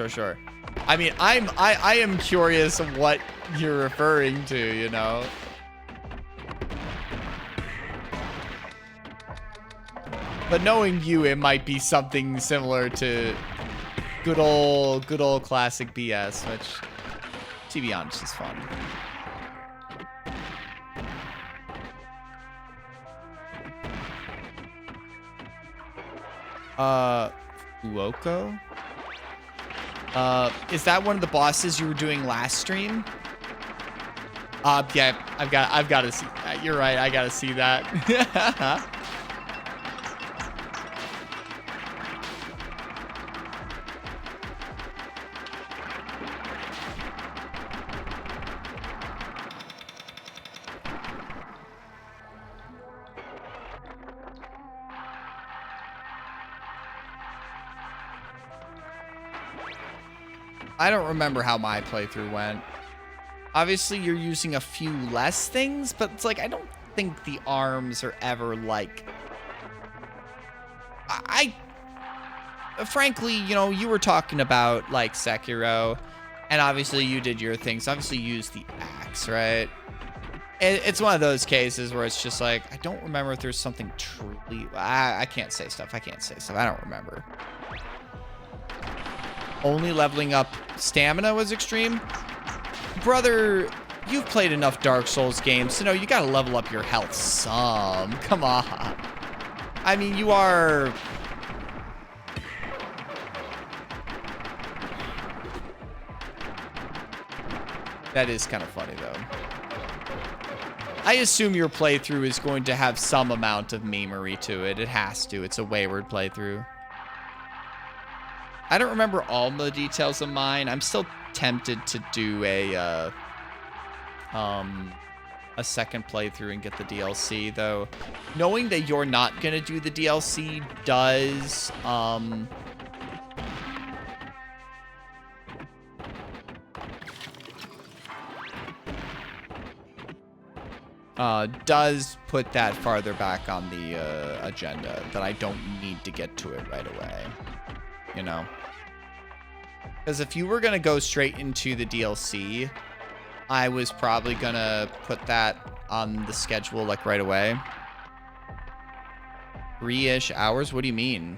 I mean, I am curious of what you're referring to, you know. But knowing you, it might be something similar to good old classic BS, which, to be honest, is fun. Fuoko? Is that one of the bosses you were doing last stream? Yeah, I've got to see. You're right. I got to see that. I don't remember how my playthrough went. Obviously, you're using a few less things, but it's like, I don't think the arms are ever like... Frankly, you know, you were talking about, like, Sekiro, and obviously you did your things. Obviously, you used the axe, right? It's one of those cases where it's just like, I don't remember if there's something truly... I can't say stuff. I don't remember. Only leveling up stamina was extreme. Brother, you've played enough Dark Souls games to know you gotta level up your health some. Come on. I mean, you are... That is kind of funny, though. I assume your playthrough is going to have some amount of memery to it. It has to. It's a wayward playthrough. I don't remember all the details of mine. I'm still tempted to do a second playthrough and get the DLC, though. Knowing that you're not gonna do the DLC does does put that farther back on the agenda, that I don't need to get to it right away. You know? Because if you were going to go straight into the DLC, I was probably going to put that on the schedule, like, right away. 3-ish hours? What do you mean?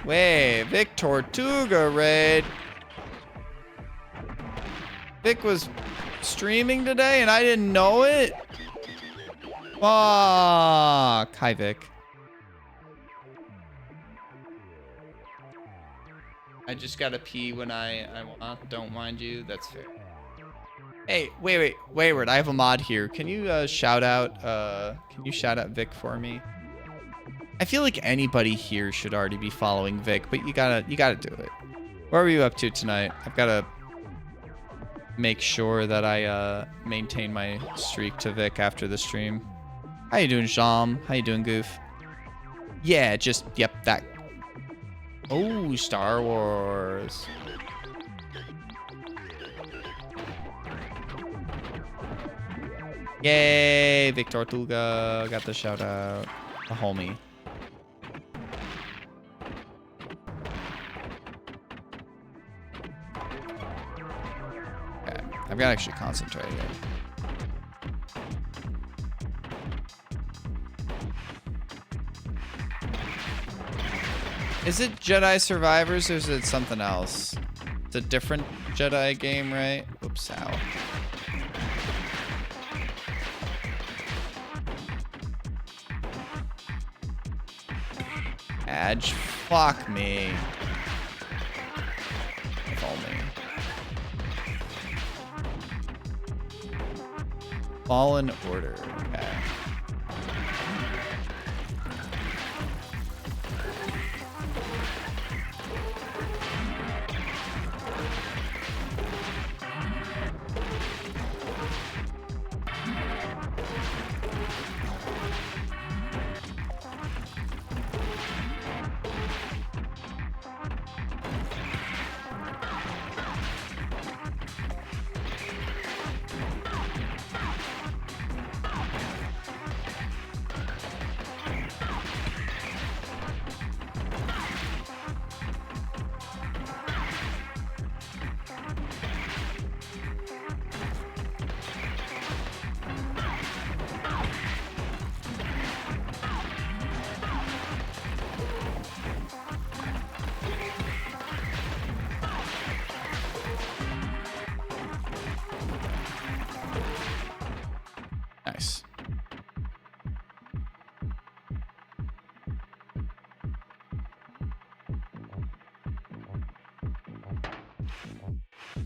Wait, Vic Tortuga raid. Vic was streaming today and I didn't know it? Fuck. Hi, Vic. I just gotta pee when I want. Don't mind you. That's fair. Hey, wait, Wayward. I have a mod here. Can you shout out? Can you shout out Vic for me? I feel like anybody here should already be following Vic, but you gotta do it. What are you up to tonight? I've gotta make sure that I maintain my streak to Vic after the stream. How you doing, Sham? How you doing, Goof? Yeah, just, yep, that. Oh, Star Wars. Yay, Vic Tortuga. Got the shout out. A homie. Okay, I've got to actually concentrate here. Is it Jedi Survivors or is it something else? It's a different Jedi game, right? Oops, ow. Edge, fuck me. If only. Fallen Order. Okay.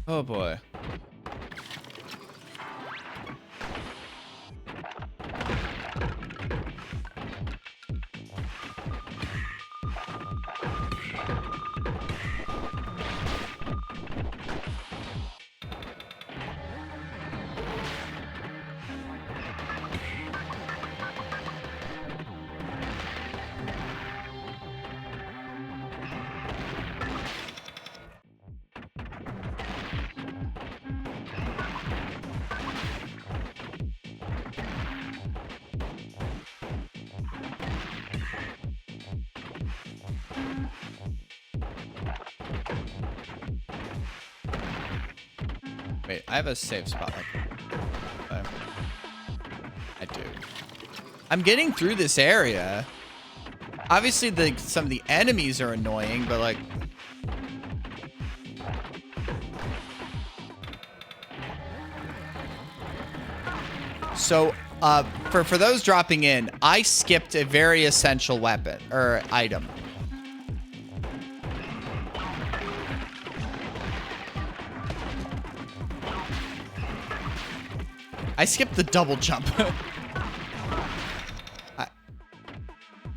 Oh boy. Wait, I have a safe spot. Okay. I do. I'm getting through this area. Obviously, some of the enemies are annoying, but like... So, for those dropping in, I skipped a very essential weapon, or item. I skipped the double jump.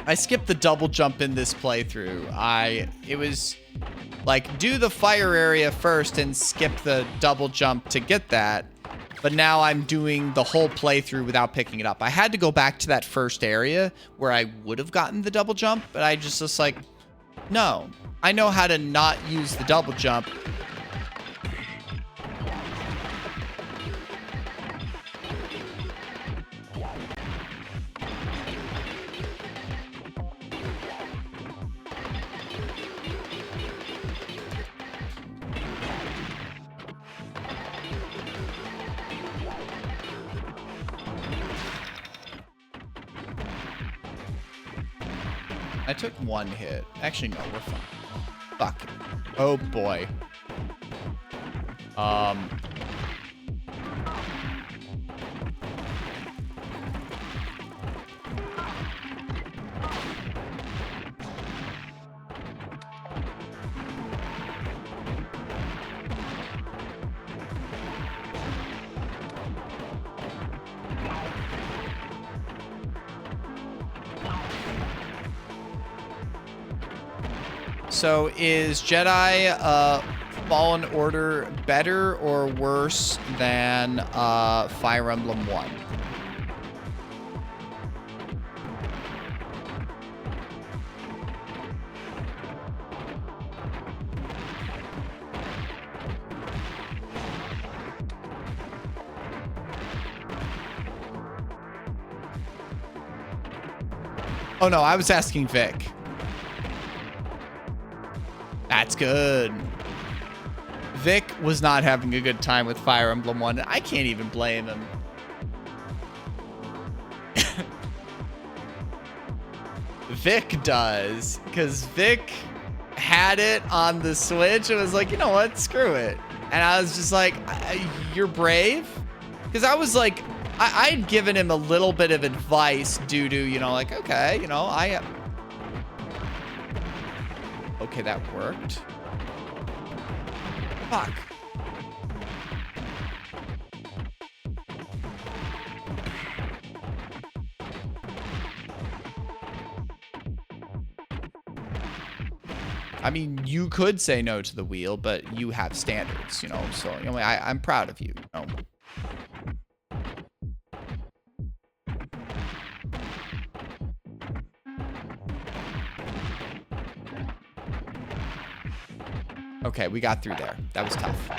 I skipped the double jump in this playthrough. It was like, do the fire area first and skip the double jump to get that. But now I'm doing the whole playthrough without picking it up. I had to go back to that first area where I would have gotten the double jump, but I just like, no, I know how to not use the double jump. I took one hit. Actually, no, we're fine. Fuck. Oh, boy. So is Jedi Fallen Order better or worse than Fire Emblem 1? Oh no, I was asking Vic. That's good. Vic was not having a good time with Fire Emblem 1. I can't even blame him. Vic does. Because Vic had it on the Switch and was like, you know what? Screw it. And I was just like, you're brave? Because I was like, I'd given him a little bit of advice due to, you know, like, okay, you know, okay, that worked. Fuck. I mean, you could say no to the wheel, but you have standards, you know, so, you know, I'm proud of you, you know. Okay, we got through there. That was tough.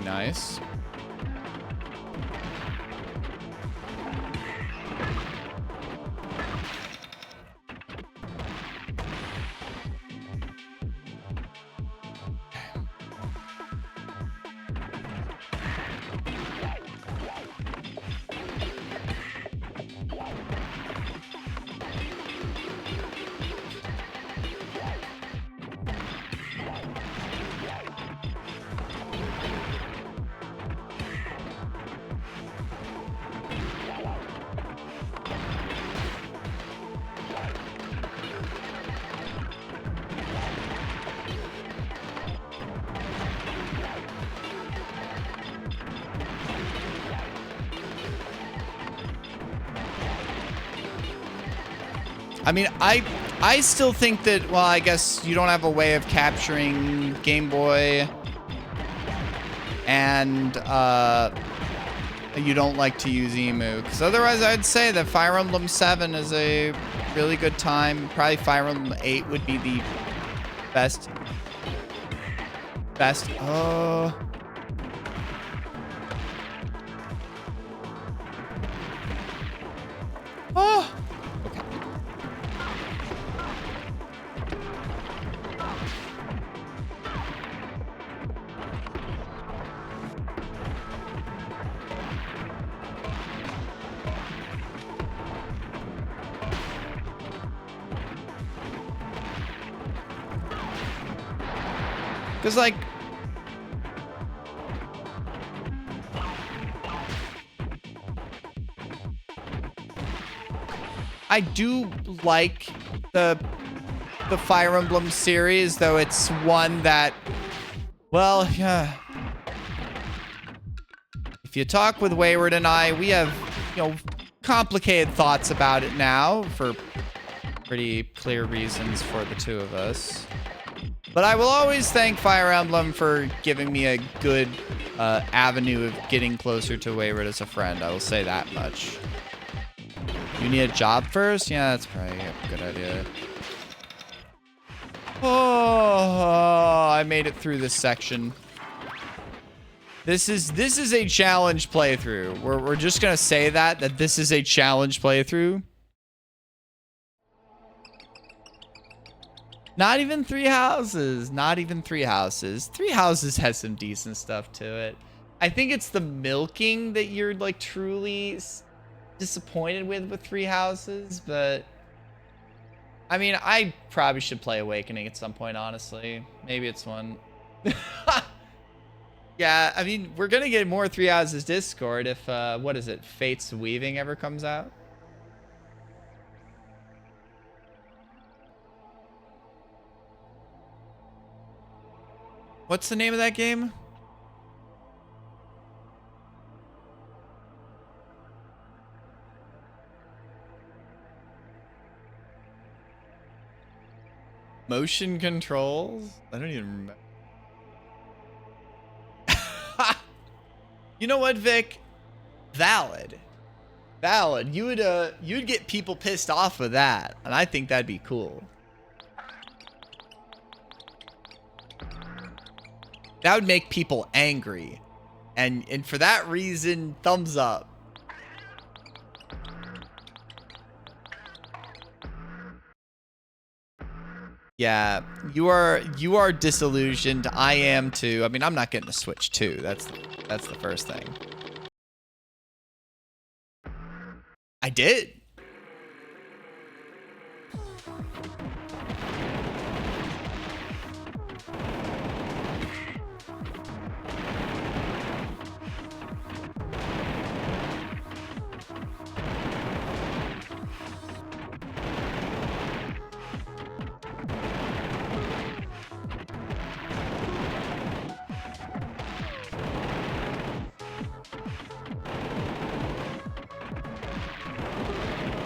nice. I mean, I still think that, well, I guess you don't have a way of capturing Game Boy, and you don't like to use Emu, because otherwise I'd say that Fire Emblem 7 is a really good time. Probably Fire Emblem 8 would be the best. Oh. Oh. Because, like, I do like the Fire Emblem series, though it's one that, well, yeah. If you talk with Wayward and I, we have, you know, complicated thoughts about it now for pretty clear reasons for the two of us. But I will always thank Fire Emblem for giving me a good avenue of getting closer to Wayward as a friend. I will say that much. You need a job first? Yeah, that's probably a good idea. Oh, I made it through this section. This is a challenge playthrough. We're just gonna say that this is a challenge playthrough. Not even 3 houses. Not even 3 houses. 3 houses has some decent stuff to it. I think it's the milking that you're like truly disappointed with 3 houses, but I mean, I probably should play Awakening at some point, honestly. Maybe it's one. Yeah, I mean, we're gonna get more 3 houses Discord if what is it, Fate's Weaving ever comes out. What's the name of that game? Motion controls? I don't even remember. You know what, Vic? Valid. Valid. You'd get people pissed off with that, and I think that'd be cool. That would make people angry. And for that reason, thumbs up. Yeah, you are disillusioned. I am too. I mean, I'm not getting a Switch 2. That's the first thing. I did.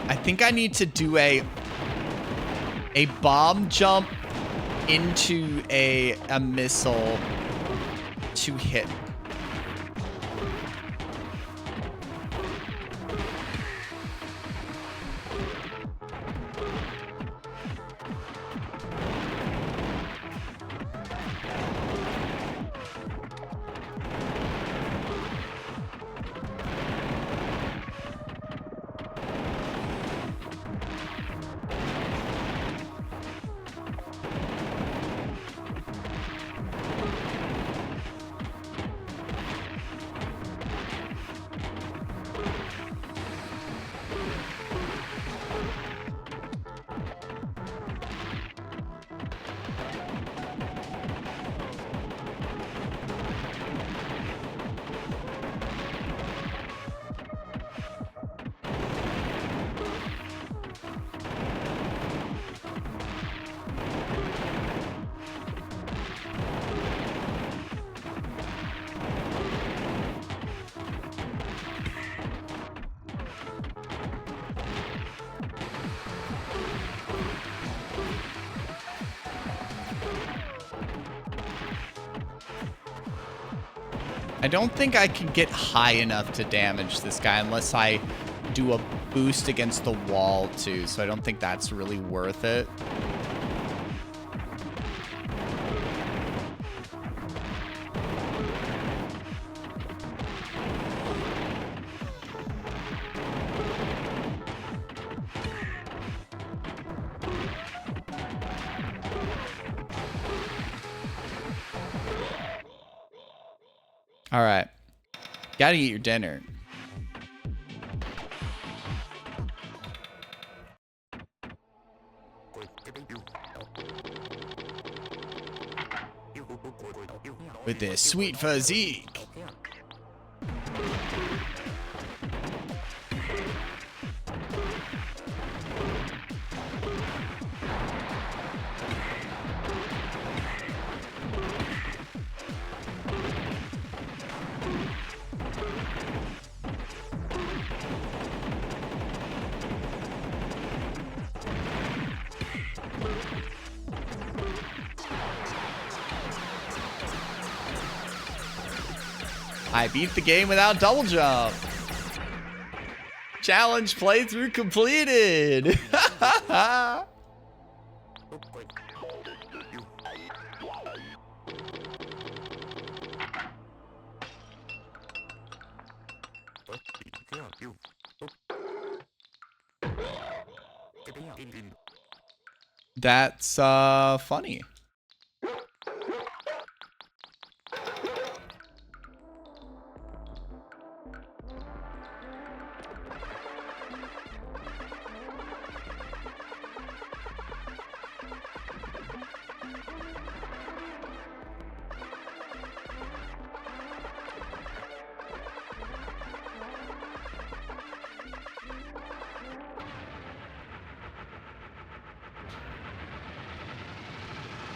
I think I need to do a bomb jump into a missile to hit. I don't think I can get high enough to damage this guy unless I do a boost against the wall too, so I don't think that's really worth it. All right. Gotta eat your dinner. With this sweet physique. I beat the game without double jump. Challenge playthrough completed. That's funny.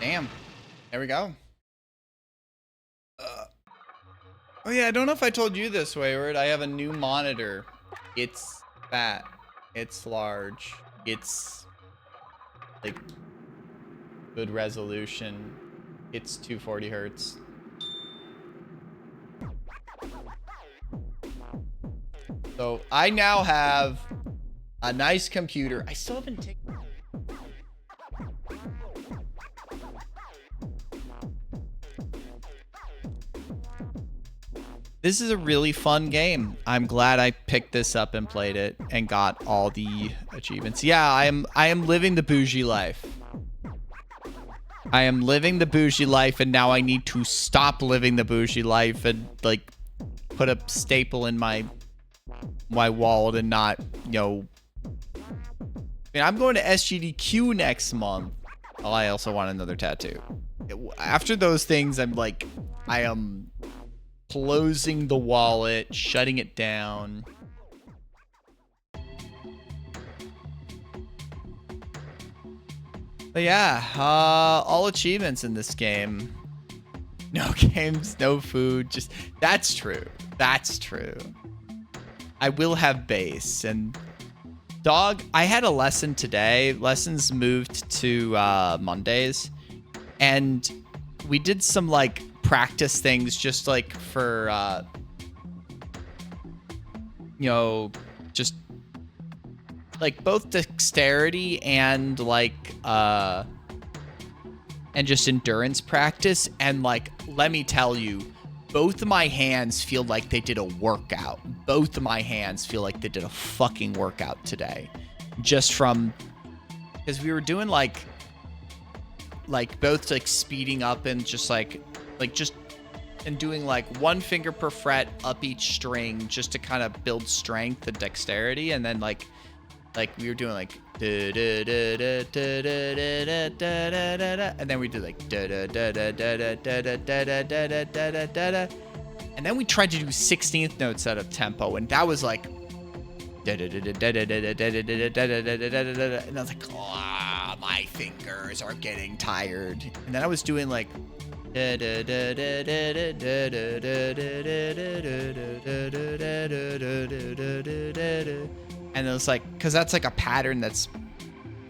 Damn. There we go. Oh yeah, I don't know if I told you this, Wayward. I have a new monitor. It's fat. It's large. It's like good resolution. It's 240 hertz. So I now have a nice computer. I still haven't taken. This is a really fun game. I'm glad I picked this up and played it and got all the achievements. Yeah, I am living the bougie life. I am living the bougie life, and now I need to stop living the bougie life and like put a staple in my wallet and not, you know. I mean, I'm going to SGDQ next month. Oh, I also want another tattoo. After those things, I'm like, I am closing the wallet, shutting it down. But yeah, all achievements in this game. No games, no food, just that's true. That's true. I will have base. And dog, I had a lesson today. Lessons moved to Mondays. And we did some like practice things just like for you know, just like both dexterity and like and just endurance practice. And like, let me tell you, both of my hands feel like they did a workout. Both of my hands feel like they did a fucking workout today, just from because we were doing like both like speeding up and just like just and doing like one finger per fret up each string just to kind of build strength and dexterity. And then like we were doing like and then we did like and then we tried to do 16th notes out of tempo, and that was like and I was like, oh, my fingers are getting tired. And then I was doing like and it was like, because that's like a pattern that's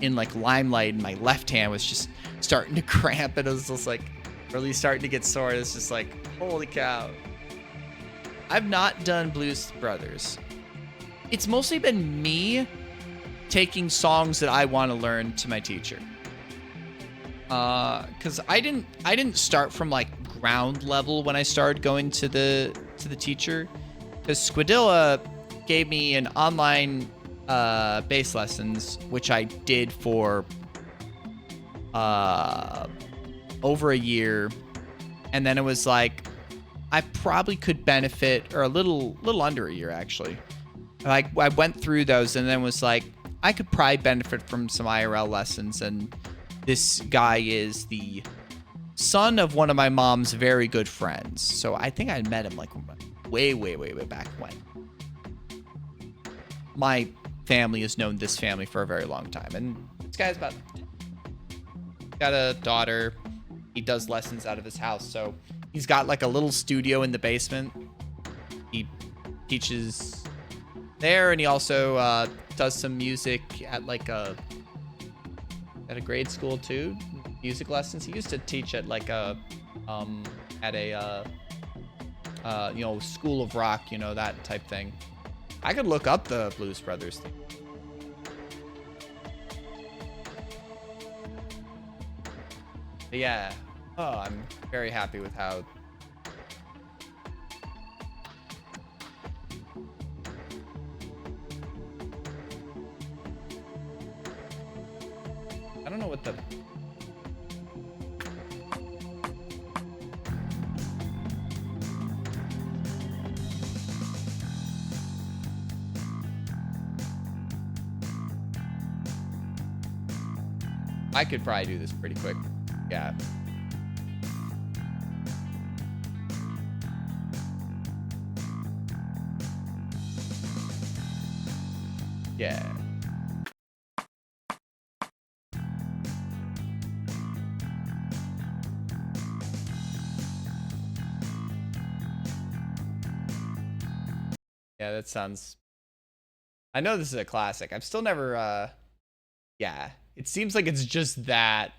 in like Limelight, and my left hand was just starting to cramp, and it was just like really starting to get sore. It's just like, holy cow. I've not done Blues Brothers. It's mostly been me taking songs that I want to learn to my teacher. Cause I didn't start from like ground level when I started going to the teacher. Cause Squidilla gave me an online bass lessons, which I did for over a year, and then it was like I probably could benefit, or a little under a year actually. Like I went through those and then was like I could probably benefit from some IRL lessons. And this guy is the son of one of my mom's very good friends, so I think I met him like way back when. My family has known this family for a very long time, and this guy's got a daughter. He does lessons out of his house, so he's got like a little studio in the basement. He teaches there, and he also does some music at like a grade school too, music lessons. He used to teach at like a School of Rock, that type thing. I could look up the Blues Brothers thing. But yeah. Oh, I'm very happy with how. I don't know what the. I could probably do this pretty quick. Yeah. Yeah. Yeah, that sounds. I know this is a classic. I've still never yeah. It seems like it's just that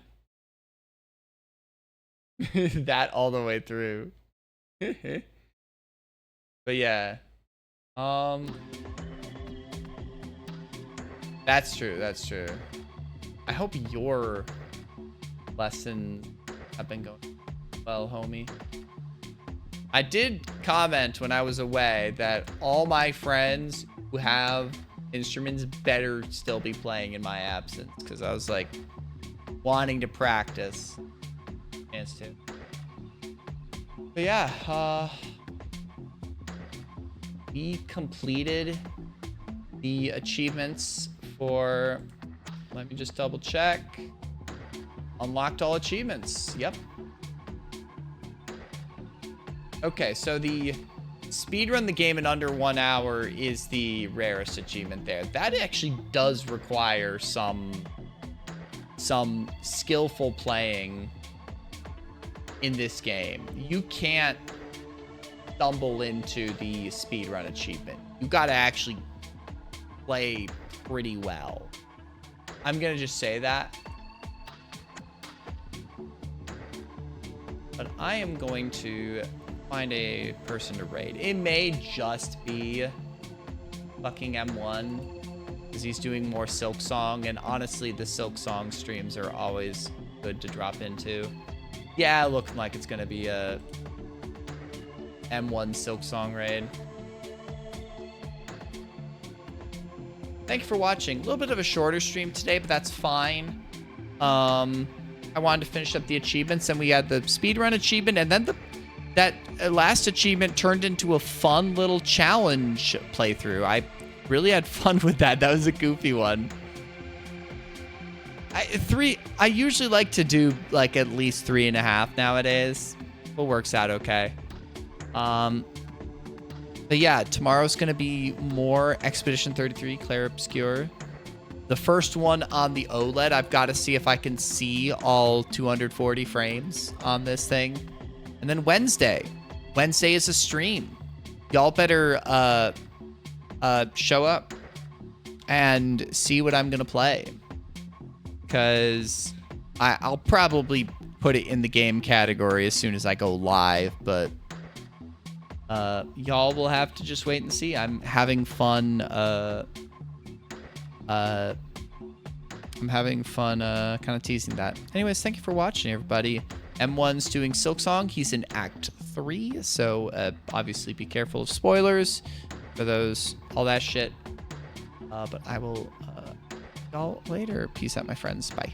that all the way through. But yeah. That's true. That's true. I hope your lessons have been going well, homie. I did comment when I was away that all my friends who have instruments better still be playing in my absence, because I was like wanting to practice. Chance to. But yeah, we completed the achievements for, let me just double check. Unlocked all achievements. Yep. Okay, so the speedrun the game in under 1 hour is the rarest achievement there. That actually does require some skillful playing in this game. You can't stumble into the speedrun achievement. You gotta actually play pretty well. I'm gonna just say that. But I am going to find a person to raid. It may just be fucking M1, because he's doing more Silksong, and honestly, the Silksong streams are always good to drop into. Yeah, looking like it's gonna be a M1 Silksong raid. Thank you for watching. A little bit of a shorter stream today, but that's fine. I wanted to finish up the achievements, and we had the speedrun achievement, and then that last achievement turned into a fun little challenge playthrough. I really had fun with that. That was a goofy one. I usually like to do like at least 3.5 nowadays. It works out okay. But yeah, tomorrow's gonna be more Expedition 33 Clair Obscur. The first one on the OLED, I've got to see if I can see all 240 frames on this thing. And then Wednesday is a stream. Y'all better show up and see what I'm gonna play, because I'll probably put it in the game category as soon as I go live. But Y'all will have to just wait and see. I'm having fun. I'm having fun kind of teasing that. Anyways, thank you for watching, everybody. M1's doing Silksong. He's in Act 3, so obviously be careful of spoilers for those, all that shit. But I will y'all later. Peace out, my friends. Bye.